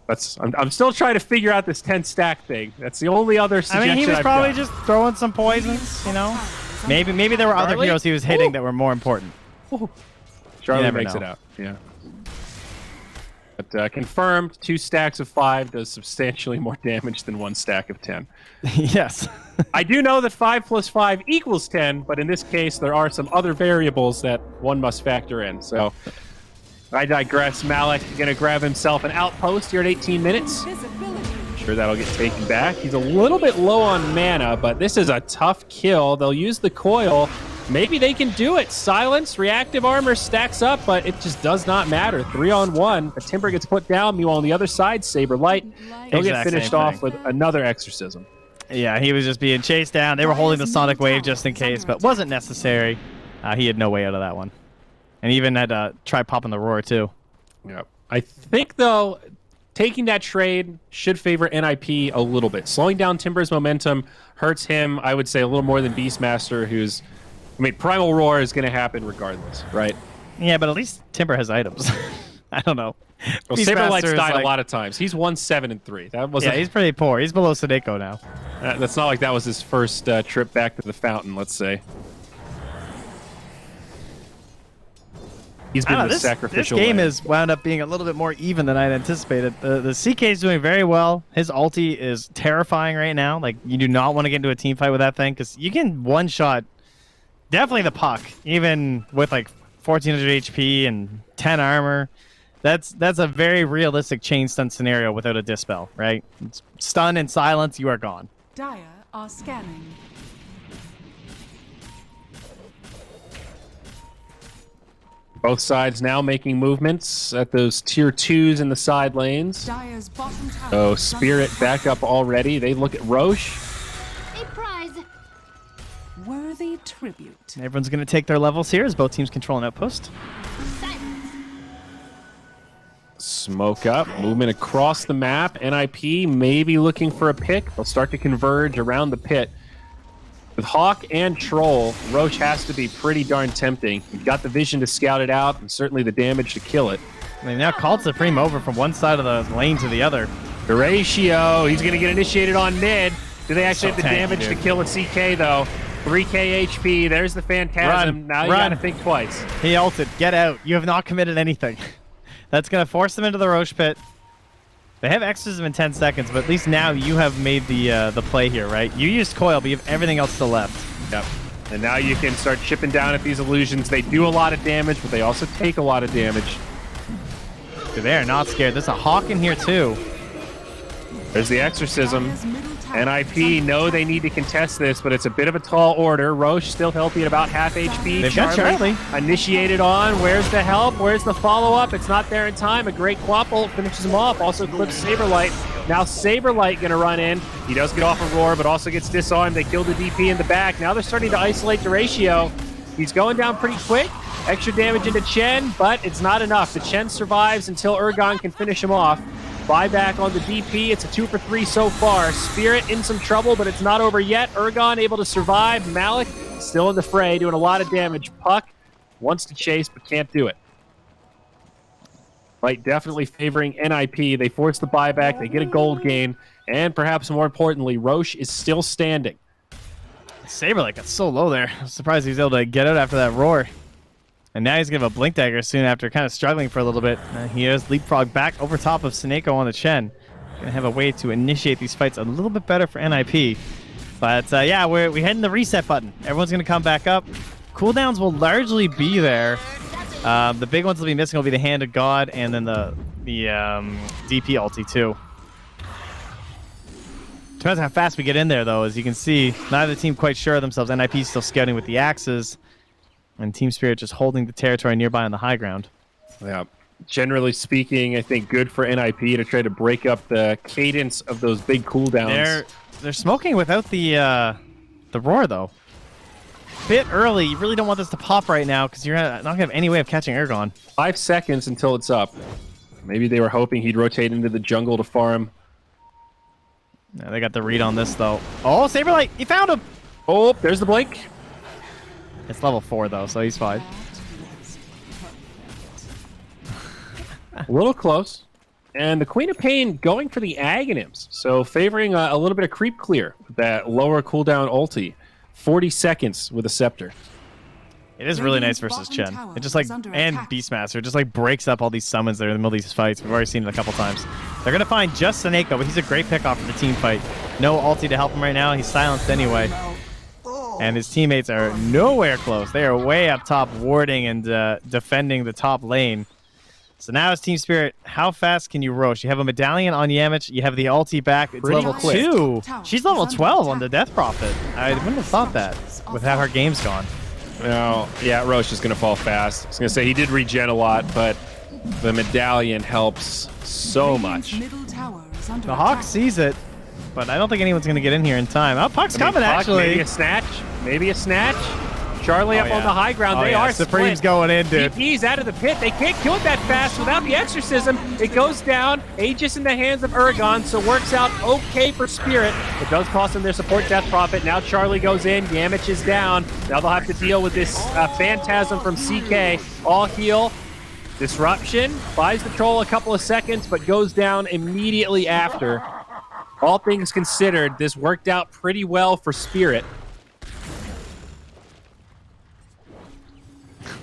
I'm still trying to figure out this 10 stack thing. That's the only other I suggestion mean, he was I've probably got. just throwing some poisons, you know? Maybe there were other Charlie? heroes he was hitting that were more important. Charlie never makes know. it out. Yeah. But confirmed, 2 stacks of 5 does substantially more damage than 1 stack of 10. Yes. I do know that 5 plus 5 equals 10, but in this case, there are some other variables that one must factor in. So I digress. Malik going to grab himself an outpost here at 18 minutes. Sure, that'll get taken back. He's a little bit low on mana, but this is a tough kill. They'll use the coil. Maybe they can do it. Silence, reactive armor stacks up, but it just does not matter. 3-on-1. The Timber gets put down. Meanwhile, on the other side, Saber Light. He'll get Exact finished same off thing. with another Exorcism. Yeah, he was just being chased down. They were holding the Sonic Wave just in case, but wasn't necessary. He had no way out of that one. And even had to try popping the Roar, too. Yep. I think, though, taking that trade should favor NIP a little bit. Slowing down Timber's momentum hurts him, I would say, a little more than Beastmaster, who's... I mean, Primal Roar is going to happen regardless, right? Yeah, but at least Timber has items. I don't know. Well, Saberlight's Beastmaster is died like- a lot of times. He's 1-7-3. That was Yeah, he's pretty poor. He's below Sadeko now. that's not like that was his first trip back to the fountain, let's say. He's I been don't know, the sacrificial this game lamb. has wound up being a little bit more even than I'd anticipated. The CK is doing very well. His ulti is terrifying right now. Like, you do not want to get into a team fight with that thing, because you can one-shot definitely the puck, even with like 1400 HP and 10 armor. That's a very realistic chain stun scenario without a dispel, right? It's stun and silence, you are gone. Dire are scanning. Both sides now making movements at those tier 2s in the side lanes. Dire's bottom tower. Oh, is Spirit under back up already. They look at Roche. A prize. worthy tribute. Everyone's going to take their levels here as both teams control an outpost. Silence. Smoke up, movement across the map. NIP maybe looking for a pick. They'll start to converge around the pit. With Hawk and Troll, Roche has to be pretty darn tempting. You've got the vision to scout it out, and certainly the damage to kill it. They now called Supreme over from one side of the lane to the other. Horatio, he's going to get initiated on mid. Do they actually So have the tanky, damage to dude. kill a CK, though? 3k HP, there's the Phantasm. Run, Now you run. got to think twice. He ulted. Get out. You have not committed anything. That's going to force them into the Roche pit. They have exorcism in 10 seconds, but at least now you have made the play here, right? You used coil, but you have everything else still left. Yep. And now you can start chipping down at these illusions. They do a lot of damage, but they also take a lot of damage. Dude, they are not scared. There's a Hawk in here, too. There's the Exorcism. Dire's middle tower is NIP under know they attack. need to contest this, but it's a bit of a tall order. Roche still healthy at about half HP. They've got Charlie. Initiated on. Where's the help? Where's the follow-up? It's not there in time. A great Quapple finishes him off. Also clips Saberlight. Now Saberlight going to run in. He does get off a roar, but also gets disarmed. They kill the DP in the back. Now they're starting to isolate Duratio. He's going down pretty quick. Extra damage into Chen, but it's not enough. The Chen survives until Ergon can finish him off. Buyback on the DP. It's a 2 for 3 so far. Spirit in some trouble, but it's not over yet. Ergon able to survive. Malik still in the fray, doing a lot of damage. Puck wants to chase, but can't do it. Light definitely favoring NIP. They force the buyback. They get a gold gain. And perhaps more importantly, Roche is still standing. Saberlight got so low there. I was surprised he was able to get out after that roar. And now he's going to have a Blink Dagger soon after kind of struggling for a little bit. He has leapfrog back over top of Sineko on the Chen. Gonna have a way to initiate these fights a little bit better for NIP. But yeah, we're heading the reset button. Everyone's gonna come back up. Cooldowns will largely be there. The big ones will be missing will be the Hand of God and then the DP ulti too. Depends how fast we get in there though. As you can see, neither team quite sure of themselves. NIP still scouting with the axes, and Team Spirit just holding the territory nearby on the high ground. Yeah. Generally speaking, I think good for NIP to try to break up the cadence of those big cooldowns. They're smoking without the roar though. Bit early. You really don't want this to pop right now because you're not gonna have any way of catching Ergon. 5 seconds until it's up. Maybe they were hoping he'd rotate into the jungle to farm. Yeah, they got the read on this though. Oh, Saberlight! He found him. Oh, there's the blink. It's level 4 though, so he's fine. A little close. And the Queen of Pain going for the Aghanims. So favoring a little bit of creep clear with that lower cooldown ulti. 40 seconds with a Scepter. It is really nice versus Chen. It just like, and Beastmaster, just like breaks up all these summons there in the middle of these fights. We've already seen it a couple times. They're going to find just Snake though, but he's a great pick off for the team fight. No ulti to help him right now. He's silenced anyway. And his teammates are nowhere close. They are way up top warding and defending the top lane. So now it's Team Spirit. How fast can you Rosh? You have a medallion on Yamich. You have the ulti back. It's level 2. She's level 12 on the Death Prophet. I wouldn't have thought that with how her game's gone. No, yeah, Roche is going to fall fast. I was going to say he did regen a lot, but the medallion helps so much. The Hawk sees it, but I don't think anyone's going to get in here in time. Oh, Puck's coming, Puck, actually. Maybe a snatch. Maybe a snatch. Charlie up on the high ground. They are Supreme's split. going in, dude. DP's out of the pit. They can't kill it that fast without the exorcism. It goes down. Aegis in the hands of Ergon, so works out okay for Spirit. It does cost them their support Death Prophet. Now Charlie goes in. Yamich is down. Now they'll have to deal with this Phantasm from CK. All heal. Disruption. Buys the troll a couple of seconds, but goes down immediately after. All things considered, this worked out pretty well for Spirit.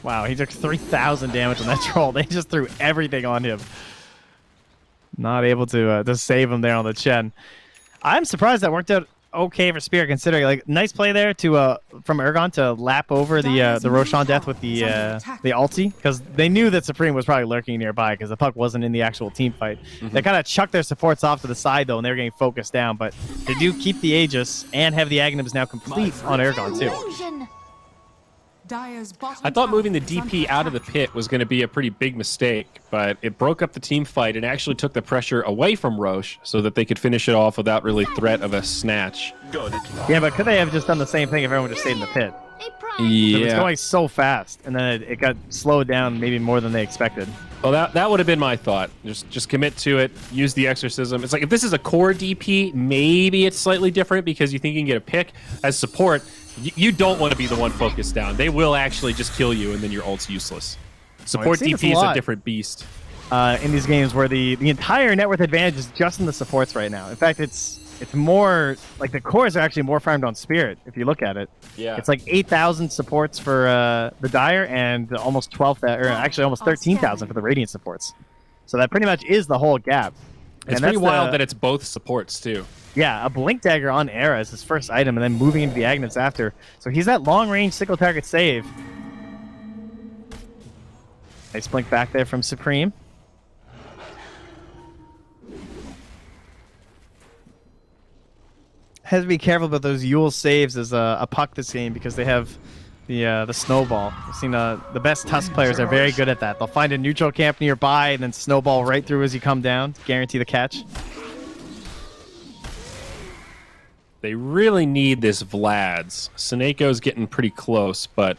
Wow, he took 3,000 damage on that troll. They just threw everything on him. Not able to save him there on the Chen. I'm surprised that worked out okay for Spirit, considering like nice play there to from Ergon to lap over the Roshan death with the ulti, because they knew that Supreme was probably lurking nearby because the puck wasn't in the actual team fight. They kind of chucked their supports off to the side though, and they were getting focused down. But they do keep the Aegis and have the Aghanims now complete on Ergon too. I thought moving the DP out of the pit was going to be a pretty big mistake, but it broke up the team fight and actually took the pressure away from Roche so that they could finish it off without really threat of a snatch. Yeah, but could they have just done the same thing if everyone just stayed in the pit? Yeah. It was going so fast, and then it got slowed down maybe more than they expected. Well, that would have been my thought. Just commit to it. Use the exorcism. It's like if this is a core DP, maybe it's slightly different because you think you can get a pick. As support, you don't want to be the one focused down. They will actually just kill you, and then your ult's useless. Support DP is a different beast. In these games where the entire net worth advantage is just in the supports right now. In fact, it's more like the cores are actually more farmed on Spirit if you look at it. Yeah. It's like 8,000 supports for the Dire and almost 12,000, or actually almost 13,000 for the Radiant supports. So that pretty much is the whole gap. It's pretty wild that it's both supports too. Yeah, a Blink Dagger on Era is his first item, and then moving into the Aghanims after. So he's that long-range single target save. Nice blink back there from Supreme. Has to be careful about those Yule saves as a puck this game because they have the snowball. We've seen the best Tusk players are very good at that. They'll find a neutral camp nearby and then snowball right through as you come down to guarantee the catch. They really need this Vlad's. Seneco's getting pretty close, but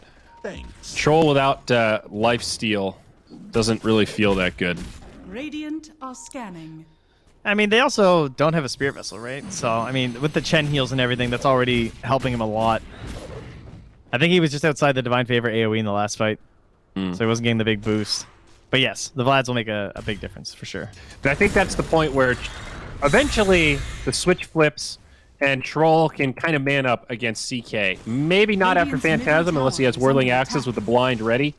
Troll without lifesteal doesn't really feel that good. Radiant are scanning. I mean, they also don't have a Spirit Vessel, right? So, I mean, with the Chen heals and everything, that's already helping him a lot. I think he was just outside the Divine Favor AoE in the last fight, so he wasn't getting the big boost. But yes, the Vlads will make a big difference, for sure. But I think that's the point where eventually the switch flips and Troll can kind of man up against CK. Maybe not after Phantasm, unless he has Whirling Axes with the blind ready.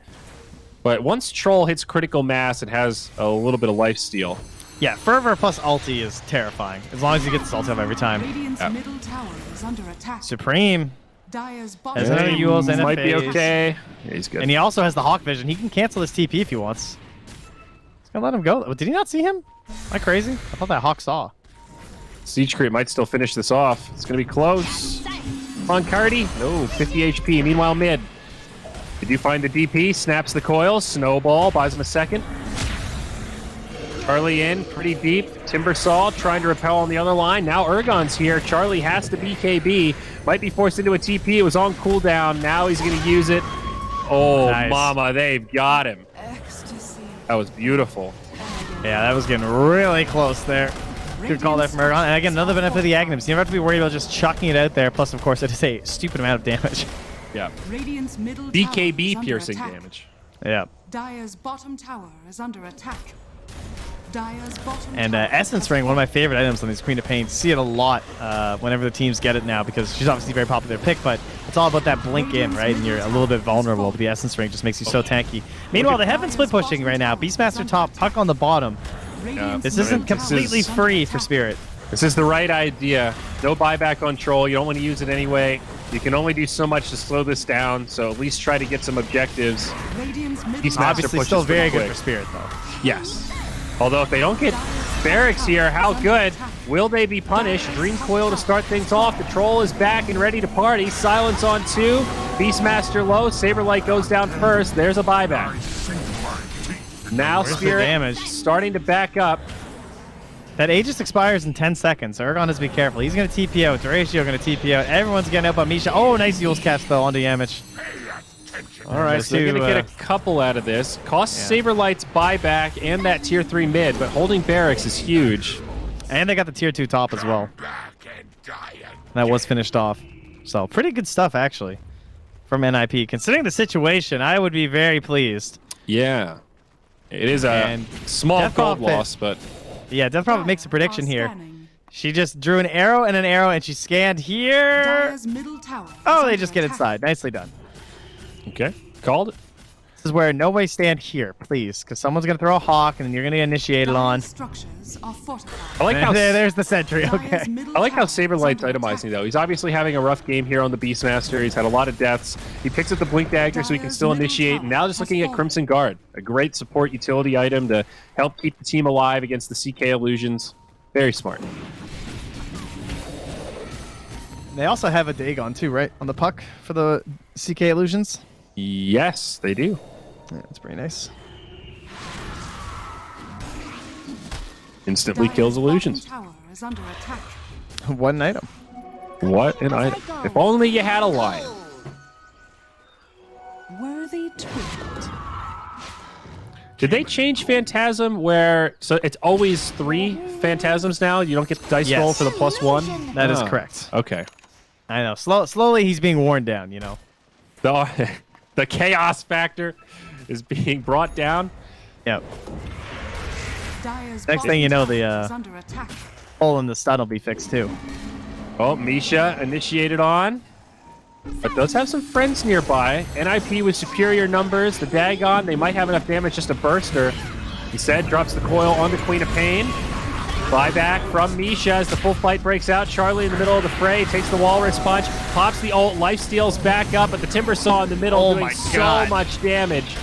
But once Troll hits critical mass and has a little bit of lifesteal, Yeah, Fervor plus ulti is terrifying. As long as he gets his ulti up every time. Radiant's middle tower is under attack. Supreme. Dire's Has bottom another tower Yules and a might be phase. okay. Yeah, he's good. And he also has the Hawk Vision. He can cancel his TP if he wants. He's gonna let him go. Did he not see him? Am I crazy? I thought that Hawk saw. Siege Creep might still finish this off. It's going to be close. Come on, Cardi. No, 50 HP. Meanwhile, mid. Did you find the DP? Snaps the coil. Snowball. Buys him a second. Charlie in. Pretty deep. Timbersaw trying to repel on the other line. Now Urgon's here. Charlie has to BKB. Might be forced into a TP. It was on cooldown. Now he's going to use it. Oh, Nice. mama. They've got him. ecstasy. That was beautiful. Yeah, that was getting really close there. Good call there from Ergon. And again, another benefit of the Agnums. You never have to be worried about just chucking it out there. Plus, of course, it is a stupid amount of damage. Yeah. Radiant's middle tower BKB is under piercing attack. damage. Yeah. Dire's bottom tower is under attack. Dire's bottom And tower Essence Ring, one of my favorite items on these Queen of Pain. See it a lot whenever the teams get it now because she's obviously a very popular pick, but it's all about that blink in, right? And you're a little bit vulnerable, but the Essence Ring just makes you so tanky. Meanwhile, they have been split pushing right now. Beastmaster top, Puck on the bottom. Radiant's This middle isn't tower completely is under free for attack. Spirit. This is the right idea. No buyback on Troll. You don't want to use it anyway. You can only do so much to slow this down, so at least try to get some objectives. Radiant's middle He's tower Master Obviously, pushes still pretty very good quick. for Spirit, though. Yes. Although if they don't get barracks here, how good will they be punished? Dream Coil to start things off. The Troll is back and ready to party. Silence on 2. Beastmaster low. Saberlight goes down first. There's a buyback. Now Where's the Spirit damage? starting to back up. That Aegis expires in 10 seconds, so Ergon has to be careful. He's going to TP out. Duratio going to TP out. Everyone's getting out by Misha. Oh, nice Yules cast, though, onto Yamich. All right, so they're going to get a couple out of this. Costs Saberlight's buyback and that tier 3 mid, but holding barracks is huge. And they got the tier 2 top as well. That was finished off. So, pretty good stuff, actually, from NIP. Considering the situation, I would be very pleased. Yeah. It is a And small Death gold Prophet- loss, but Yeah, Death Prophet makes a prediction are here. scanning. She just drew an arrow, and she scanned here. Dire's middle tower is Oh, they under just get attack. inside. Nicely done. okay. Called it. This is where nobody stand here, please, because someone's going to throw a hawk, and then you're going to initiate it on. Dire's structures are fortified. I like how There's the sentry, okay. Dire's middle I like how tower is Saberlight's under itemizing, attack. though. He's obviously having a rough game here on the Beastmaster. He's had a lot of deaths. He picks up the Blink Dagger so he can Dire's still middle initiate. And now tower just has looking at fallen. Crimson Guard. A great support utility item to help keep the team alive against the CK illusions. Very smart. They also have a Dagon, too, right? On the puck for the CK illusions. Yes, they do. Yeah, that's pretty nice. Instantly Dire's kills bottom illusions. tower is under attack. One item. What an item. If only you had a lion. Worthy treat. Did they change Phantasm where... So it's always 3 Phantasms now? You don't get the dice Yes. roll for the +1? That is Ah, correct. Okay. I know. Slowly, he's being worn down, you know. The chaos factor is being brought down. Yep. Dire's Next thing you know, bottom the, tower is under attack. Hole in the stun will be fixed, too. Oh, Misha initiated on. But does have some friends nearby. NIP with superior numbers. The Dagon, they might have enough damage just to burst her. He said, drops the coil on the Queen of Pain. Buyback from Misha as the full fight breaks out. Charlie in the middle of the fray takes the Walrus Punch, pops the ult, lifesteals back up, but the Timbersaw in the middle doing so much damage.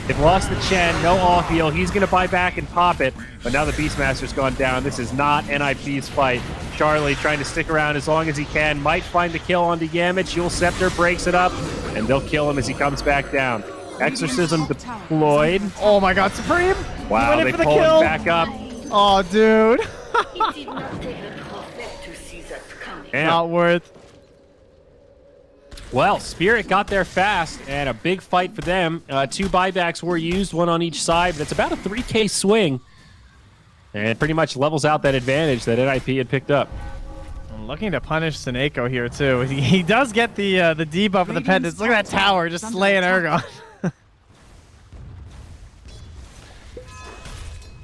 They've lost the Chen, no off heal. He's going to buy back and pop it, but now the Beastmaster's gone down. This is not NIP's fight. Charlie trying to stick around as long as he can. Might find the kill onto Yamich. Yule Scepter breaks it up, and they'll kill him as he comes back down. Exorcism deployed. Oh my god, Supreme! Wow, He went they in for the pull kill. him back up. Oh, dude. It did not take a prophet to see that coming. Damn. Not worth. Well, Spirit got there fast, and a big fight for them. 2 buybacks were used, 1 on each side, but it's about a 3K swing. And it pretty much levels out that advantage that NIP had picked up. I'm looking to punish Seneko here, too. He does get the debuff of the pendants. Look at that tower just slaying Ergon.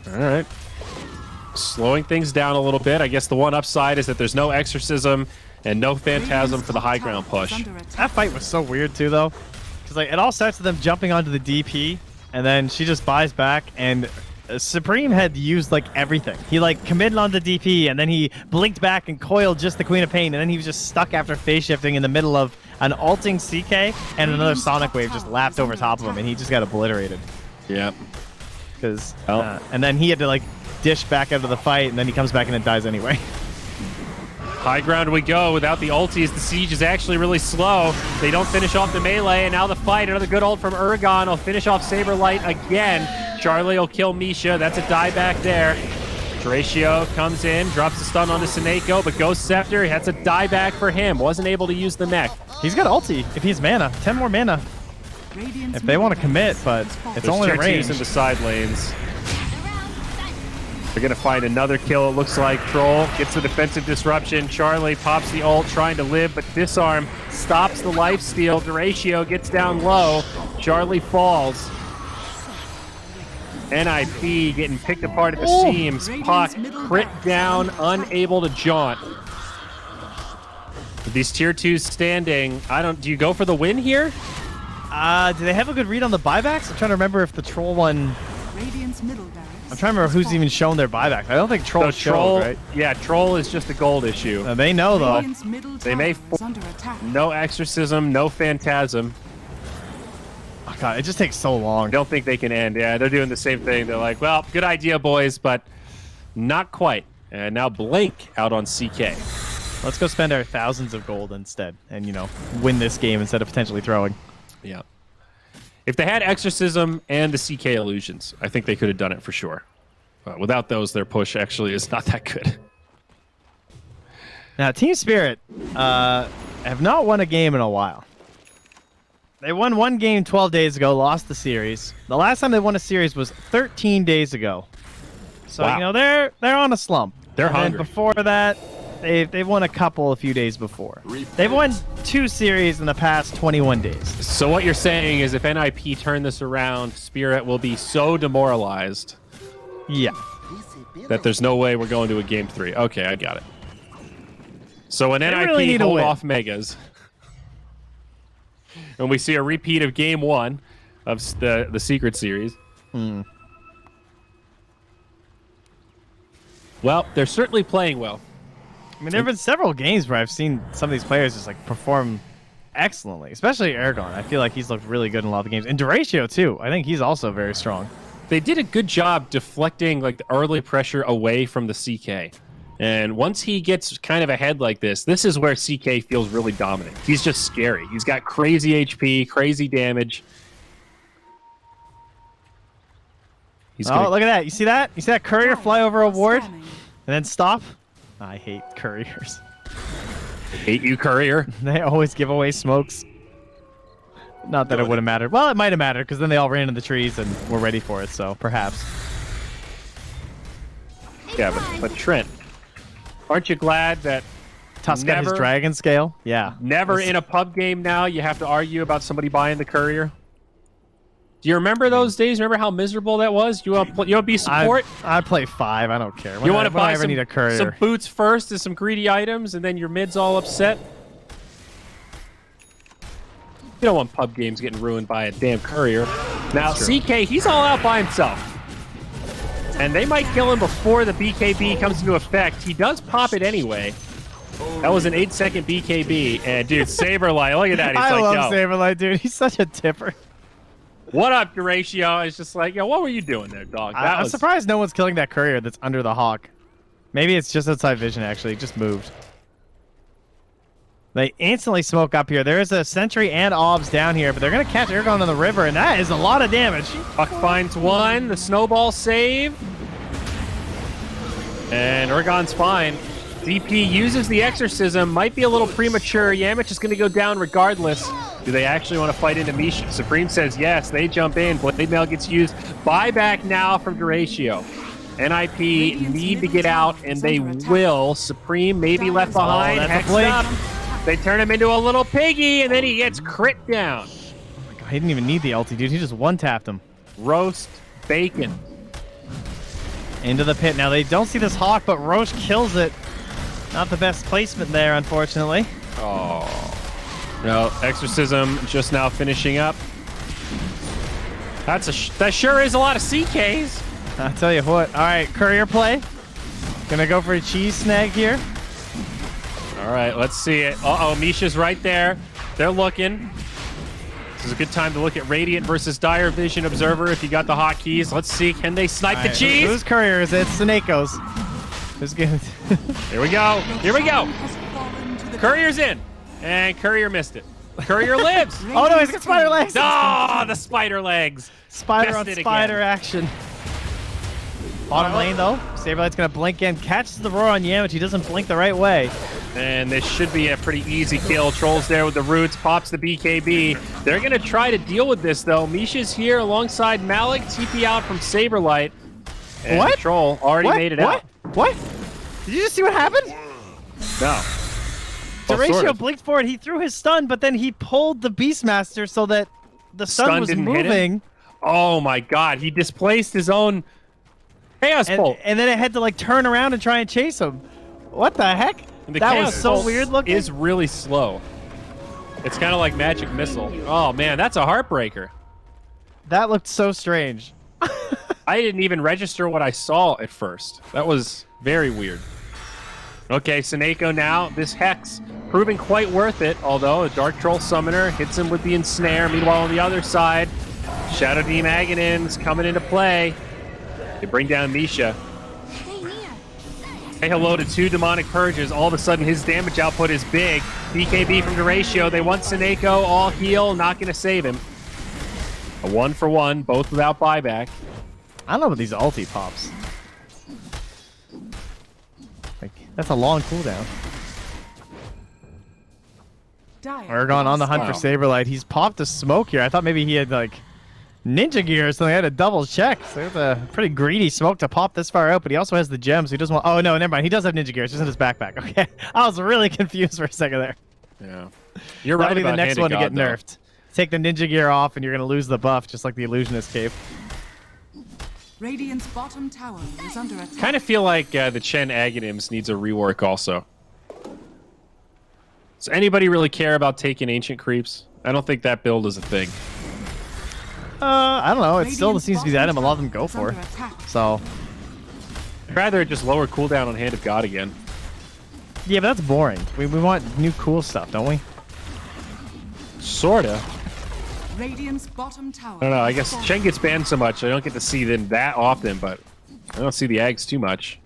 All right. Slowing things down a little bit. I guess the one upside is that there's no Exorcism and no Phantasm for the high ground push. That fight was so weird, too, though. Because like, it all starts with them jumping onto the DP, and then she just buys back, and Supreme had used like everything. He like committed on the DP, and then he blinked back and coiled just the Queen of Pain, and then he was just stuck after phase shifting in the middle of an ulting CK, and another Sonic Wave just lapped over top of him, and he just got obliterated. Yep. Because and then he had to like dish back out of the fight, and then he comes back in and dies anyway. High ground we go. Without the ultis, the siege is actually really slow. They don't finish off the melee, and now the fight. Another good ult from Urgon will finish off Saberlight again. Charlie will kill Misha. That's a dieback there. Horatio comes in, drops the stun onto Seneko, but Ghost Scepter, that's a dieback for him. Wasn't able to use the mech. He's got ulti if he's mana. 10 more mana. If they want to commit, but it's only the range. In the side lanes. They're going to find another kill, it looks like. Troll gets the defensive disruption. Charlie pops the ult, trying to live, but Disarm stops the lifesteal. Duratio gets down low. Charlie falls. NIP getting picked apart at the seams. Puck crit down, unable to jaunt. With these tier 2s standing, do you go for the win here? Do they have a good read on the buybacks? I'm trying to remember if the Troll one... Radiant's middle barracks. I'm trying to remember who's even shown their buyback. I don't think Troll showed, right? Yeah, Troll is just a gold issue. They know, though. They may... No Exorcism, no Phantasm. Oh, God, it just takes so long. I don't think they can end. Yeah, they're doing the same thing. They're like, well, good idea, boys, but not quite. And now Blink out on CK. Let's go spend our thousands of gold instead and, you know, win this game instead of potentially throwing. Yeah. If they had Exorcism and the CK illusions, I think they could have done it for sure. But without those, their push actually is not that good. Now, Team Spirit have not won a game in a while. They won one game 12 days ago, lost the series. The last time they won a series was 13 days ago. So, wow. You know, they're on a slump. They're hungry. And before that, they've won a few days before. They've won 2 series in the past 21 days. So what you're saying is if NIP turn this around, Spirit will be so demoralized. Yeah. That there's no way we're going to a game 3. Okay, I got it. So when NIP really hold off Megas, and we see a repeat of game 1 of the Secret Series. Well, they're certainly playing well. I mean, there have been several games where I've seen some of these players just like perform excellently, especially Aragon. I feel like he's looked really good in a lot of the games. And Duratio, too. I think he's also very strong. They did a good job deflecting like the early pressure away from the CK. And once he gets kind of ahead like this is where CK feels really dominant. He's just scary. He's got crazy HP, crazy damage. Look at that. You see that? You see that courier fly over a ward and then stop? I hate couriers. Hate you, courier. They always give away smokes. Not that it would have mattered. Well, it might have mattered because then they all ran in the trees and were ready for it, so perhaps. Yeah, but Trent, aren't you glad that Tusk got his dragon scale? Yeah. Never in a pub game now you have to argue about somebody buying the courier? Do you remember those days? Remember how miserable that was? You want to be support? I play 5. I don't care. You want to buy need a courier. Some boots first and some greedy items, and then your mid's all upset? You don't want pub games getting ruined by a damn courier. Now, CK, he's all out by himself. And they might kill him before the BKB comes into effect. He does pop it anyway. That was an 8-second BKB. And, dude, Saberlight, look at that. He's I love Saberlight, dude. He's such a tipper. What up, Duratio? It's just like, yo, what were you doing there, dog? I'm surprised no one's killing that courier that's under the hawk. Maybe it's just outside vision, actually. It just moved. They instantly smoke up here. There is a sentry and obs down here, but they're going to catch Aragon on the river, and that is a lot of damage. Puck finds one. The snowball save. And Aragon's fine. DP uses the exorcism. Might be a little premature. Yamich is going to go down regardless. Do they actually want to fight into Misha? Supreme says yes. They jump in. Blade Mail gets used. Buyback now from Duratio. NIP need to get out, and they will. Supreme may be left behind. Hexed up. They turn him into a little piggy, and then he gets crit down. Oh my God, he didn't even need the ulti, dude. He just one-tapped him. Roast bacon. Into the pit. Now, they don't see this hawk, but Roche kills it. Not the best placement there, unfortunately. Oh. No, Exorcism just now finishing up. That sure is a lot of CKs. I'll tell you what. All right, courier play. Gonna go for a cheese snag here. All right, let's see it. Uh-oh, Misha's right there. They're looking. This is a good time to look at Radiant versus Dire Vision Observer if you got the hotkeys. Let's see, can they snipe the cheese? Whose courier is it? It's Saneko's. Who's good? Here we go. Here we go. Has fallen to the Courier's in. And Courier missed it. Courier lives. Oh no, he's got spider legs. Oh, the spider legs. Spider on Missed it spider again. action. Bottom lane though. Saberlight's gonna blink in, catches the roar on Yamich. He doesn't blink the right way. And this should be a pretty easy kill. Trolls there with the roots, pops the BKB. They're going to try to deal with this, though. Misha's here alongside Malik, TP out from Saberlight. And What? Troll already made it out. What? Did you just see what happened? No. Well, Deratio sort of. blinked forward. He threw his stun, but then he pulled the Beastmaster so that the stun Stun was didn't hit him? moving. Oh, my God. He displaced his own Chaos Bolt. And then it had to like turn around and try and chase him. What the heck? The That Chaos was so Bolt weird looking. is really slow. It's kind of like Magic Missile. Oh, man, that's a heartbreaker. That looked so strange. I didn't even register what I saw at first. That was very weird. Okay, Saneko now. This Hex proving quite worth it, although a Dark Troll Summoner hits him with the Ensnare. Meanwhile, on the other side, Shadow Demon Aghanim's coming into play. They bring down Misha. Say hello to 2 Demonic Purges. All of a sudden, his damage output is big. BKB from Deratio. They want Saneko all heal. Not going to save him. A 1-for-1, both without buyback. I don't know about these ulti pops. Like, that's a long cooldown. Aragon on the hunt for Saberlight. He's popped a smoke here. I thought maybe he had like ninja gear or something. I had to double check. So it's a pretty greedy smoke to pop this far out, but he also has the gems. So he doesn't want. Oh no, never mind. He does have ninja gear. It's just in his backpack. Okay, I was really confused for a second there. Yeah, you're right. That'll be the about next Hand one of to God, get though. nerfed. Take the ninja gear off, and you're gonna lose the buff, just like the illusionist cape. Radiant's bottom tower is under attack. Kind of feel like the Chen Aghanims needs a rework also. Does anybody really care about taking ancient creeps? I don't think that build is a thing. I don't know. It still Radiant's seems to be the bottom item a lot of them tower go is for. under attack. So I'd rather just lower cooldown on Hand of God again. yeah, but that's boring. We want new cool stuff, don't we? Sorta. Radiant's bottom tower. I don't know. I is guess falling. Chen gets banned so much, I don't get to see them that often, but I don't see the Ags too much.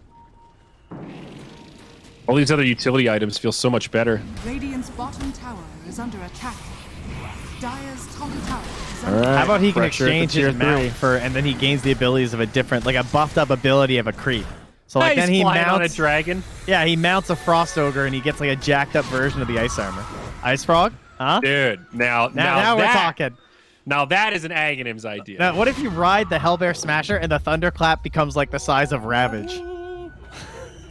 All these other utility items feel so much better. Radiant's bottom tower is under attack. Dire's top tower is All under right. How about he can Pressure at the exchange tier his mount 3. for, and then he gains the abilities of a different, like a buffed up ability of a creep. So like He's then he flying on a mounts, dragon. yeah, he mounts a frost ogre and he gets like a jacked up version of the ice armor. Ice frog? Huh? Dude, now Now we're that, talking. Now that is an Aghanim's idea. Now, what if you ride the Hellbear Smasher and the Thunderclap becomes like the size of Ravage?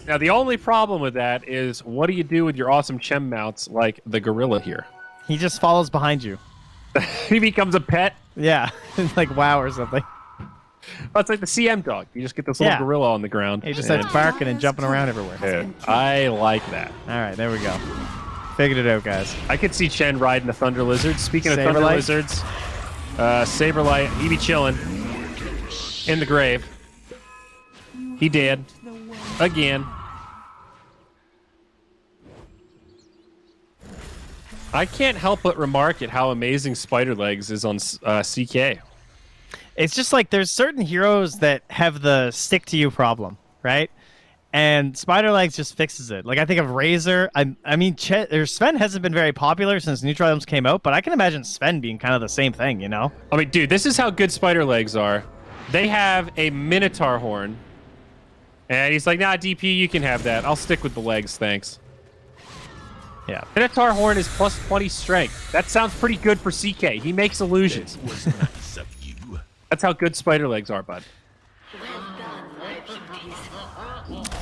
Now, the only problem with that is, what do you do with your awesome Chem mounts like the gorilla here? He just follows behind you. He becomes a pet. Yeah, like WoW or something. Oh, it's like the CM dog. You just get this little Yeah. gorilla on the ground. He just and- starts barking and jumping around everywhere. Dude, I like that. All right, there we go. Figured it out, guys. I could see Chen riding the Thunder Lizard. Speaking of Thunder Saberlight? Lizards, Saberlight, he be chilling in the grave. He did. Again. I can't help but remark at how amazing Spider Legs is on CK. It's just like there's certain heroes that have the stick to you problem, right? And Spider Legs just fixes it. Like I think of Razor. I mean, Sven hasn't been very popular since neutral items came out, but I can imagine Sven being kind of the same thing, you know? I mean, dude, this is how good Spider Legs are. They have a Minotaur horn, and he's like, nah, DP, you can have that. I'll stick with the legs, thanks. Yeah. Minotaur horn is plus 20 strength. That sounds pretty good for CK. He makes illusions. Was nice of you. That's how good Spider Legs are, bud.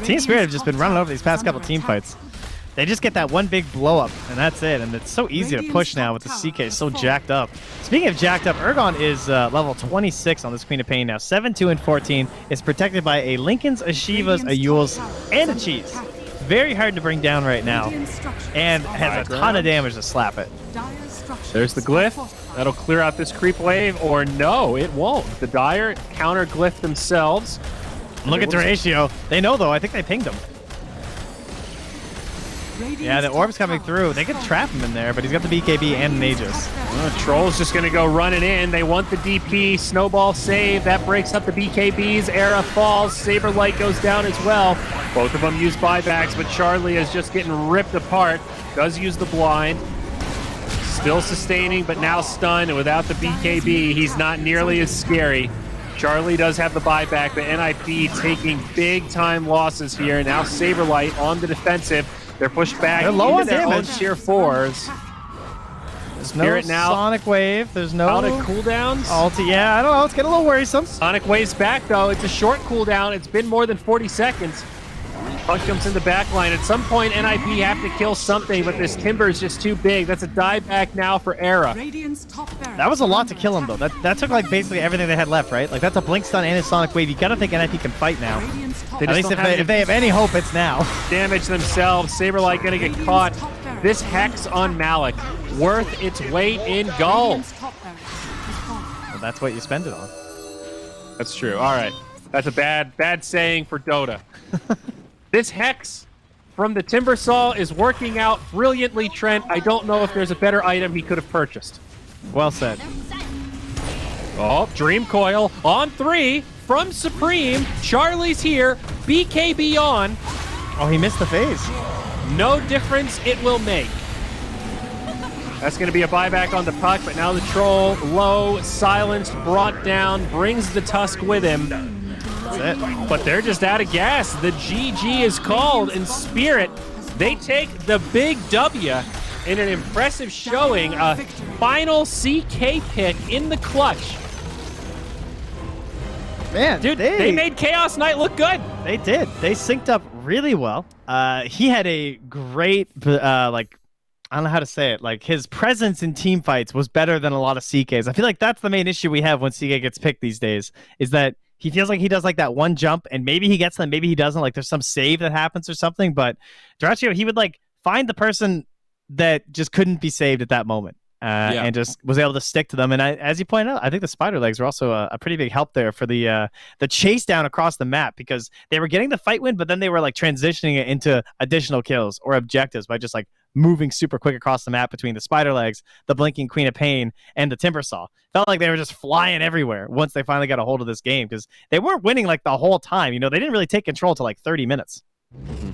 Team Spirit have just been running over these past couple team fights. They just get that one big blow up, and that's it. And it's so easy to push now with the CK. It's so jacked up. Speaking of jacked up, Ergon is level 26 on this Queen of Pain now. 7-2 and 14. It's protected by a Lincoln's, a Shiva's, a Yule's, and a Cheese. Very hard to bring down right now. And has a ton of damage to slap it. Dire's structures There's the are glyph. fortified. That'll clear out this creep wave, or no, it won't. The Dire counter glyph themselves. Look at the ratio. They know, though. I think they pinged him. Yeah, the orb's coming through. They could trap him in there, but he's got the BKB and an Aegis. Troll's just going to go running in. They want the DP. Snowball save. That breaks up the BKBs. Era falls. Saberlight goes down as well. Both of them use buybacks, but Charlie is just getting ripped apart. Does use the blind. Still sustaining, but now stunned. And without the BKB, he's not nearly as scary. Charlie does have the buyback, but NIP taking big-time losses here. Now Saberlight on the defensive. They're pushed back. They're low into on their damage. own tier 4s. There's no Spirit now Sonic Wave. There's no out of cooldowns. ulti. Yeah, I don't know. It's getting a little worrisome. Sonic Wave's back, though. It's a short cooldown. It's been more than 40 seconds. Punk jumps in the back line. At some point, NIP have to kill something, but this Timber is just too big. That's a die back now for Era. Radiant's top barracks That was a lot to under kill him, though. attack. That took, like, basically everything they had left, right? Like, that's a Blink Stun and a Sonic Wave. You gotta think NIP can fight now. Radiant's top They At just least don't if they have any hope, it's now. Damage themselves. Saberlight gonna get caught. This Hex on Malik, worth its weight in gold. Radiant's top barracks is falling. Well, that's what you spend it on. That's true. All right. That's a bad saying for Dota. This Hex from the Timbersaw is working out brilliantly, Trent. I don't know if there's a better item he could have purchased. Well said. Oh, Dream Coil on 3 from Supreme. Charlie's here. BKB on. Oh, he missed the phase. No difference it will make. That's going to be a buyback on the puck, but now the Troll low, silenced, brought down, brings the Tusk with him. That's it. But they're just out of gas. The GG is called, and Spirit, they take the big W in an impressive showing. A final CK pick in the clutch. Man, Dude, they made Chaos Knight look good. They did. They synced up really well. He had a great, like, I don't know how to say it. Like, his presence in team fights was better than a lot of CKs. I feel like that's the main issue we have when CK gets picked these days, is that he feels like he does like that one jump, and maybe he gets them, maybe he doesn't. Like, there's some save that happens or something, but Duraccio, he would, like, find the person that just couldn't be saved at that moment. And just was able to stick to them. And as you pointed out, I think the spider legs were also a pretty big help there for the chase down across the map, because they were getting the fight win, but then they were like transitioning it into additional kills or objectives by just like moving super quick across the map between the spider legs, the blinking Queen of Pain, and the Timbersaw. Felt like they were just flying everywhere once they finally got a hold of this game, because they weren't winning like the whole time. You know, they didn't really take control till like 30 minutes. Mm-hmm.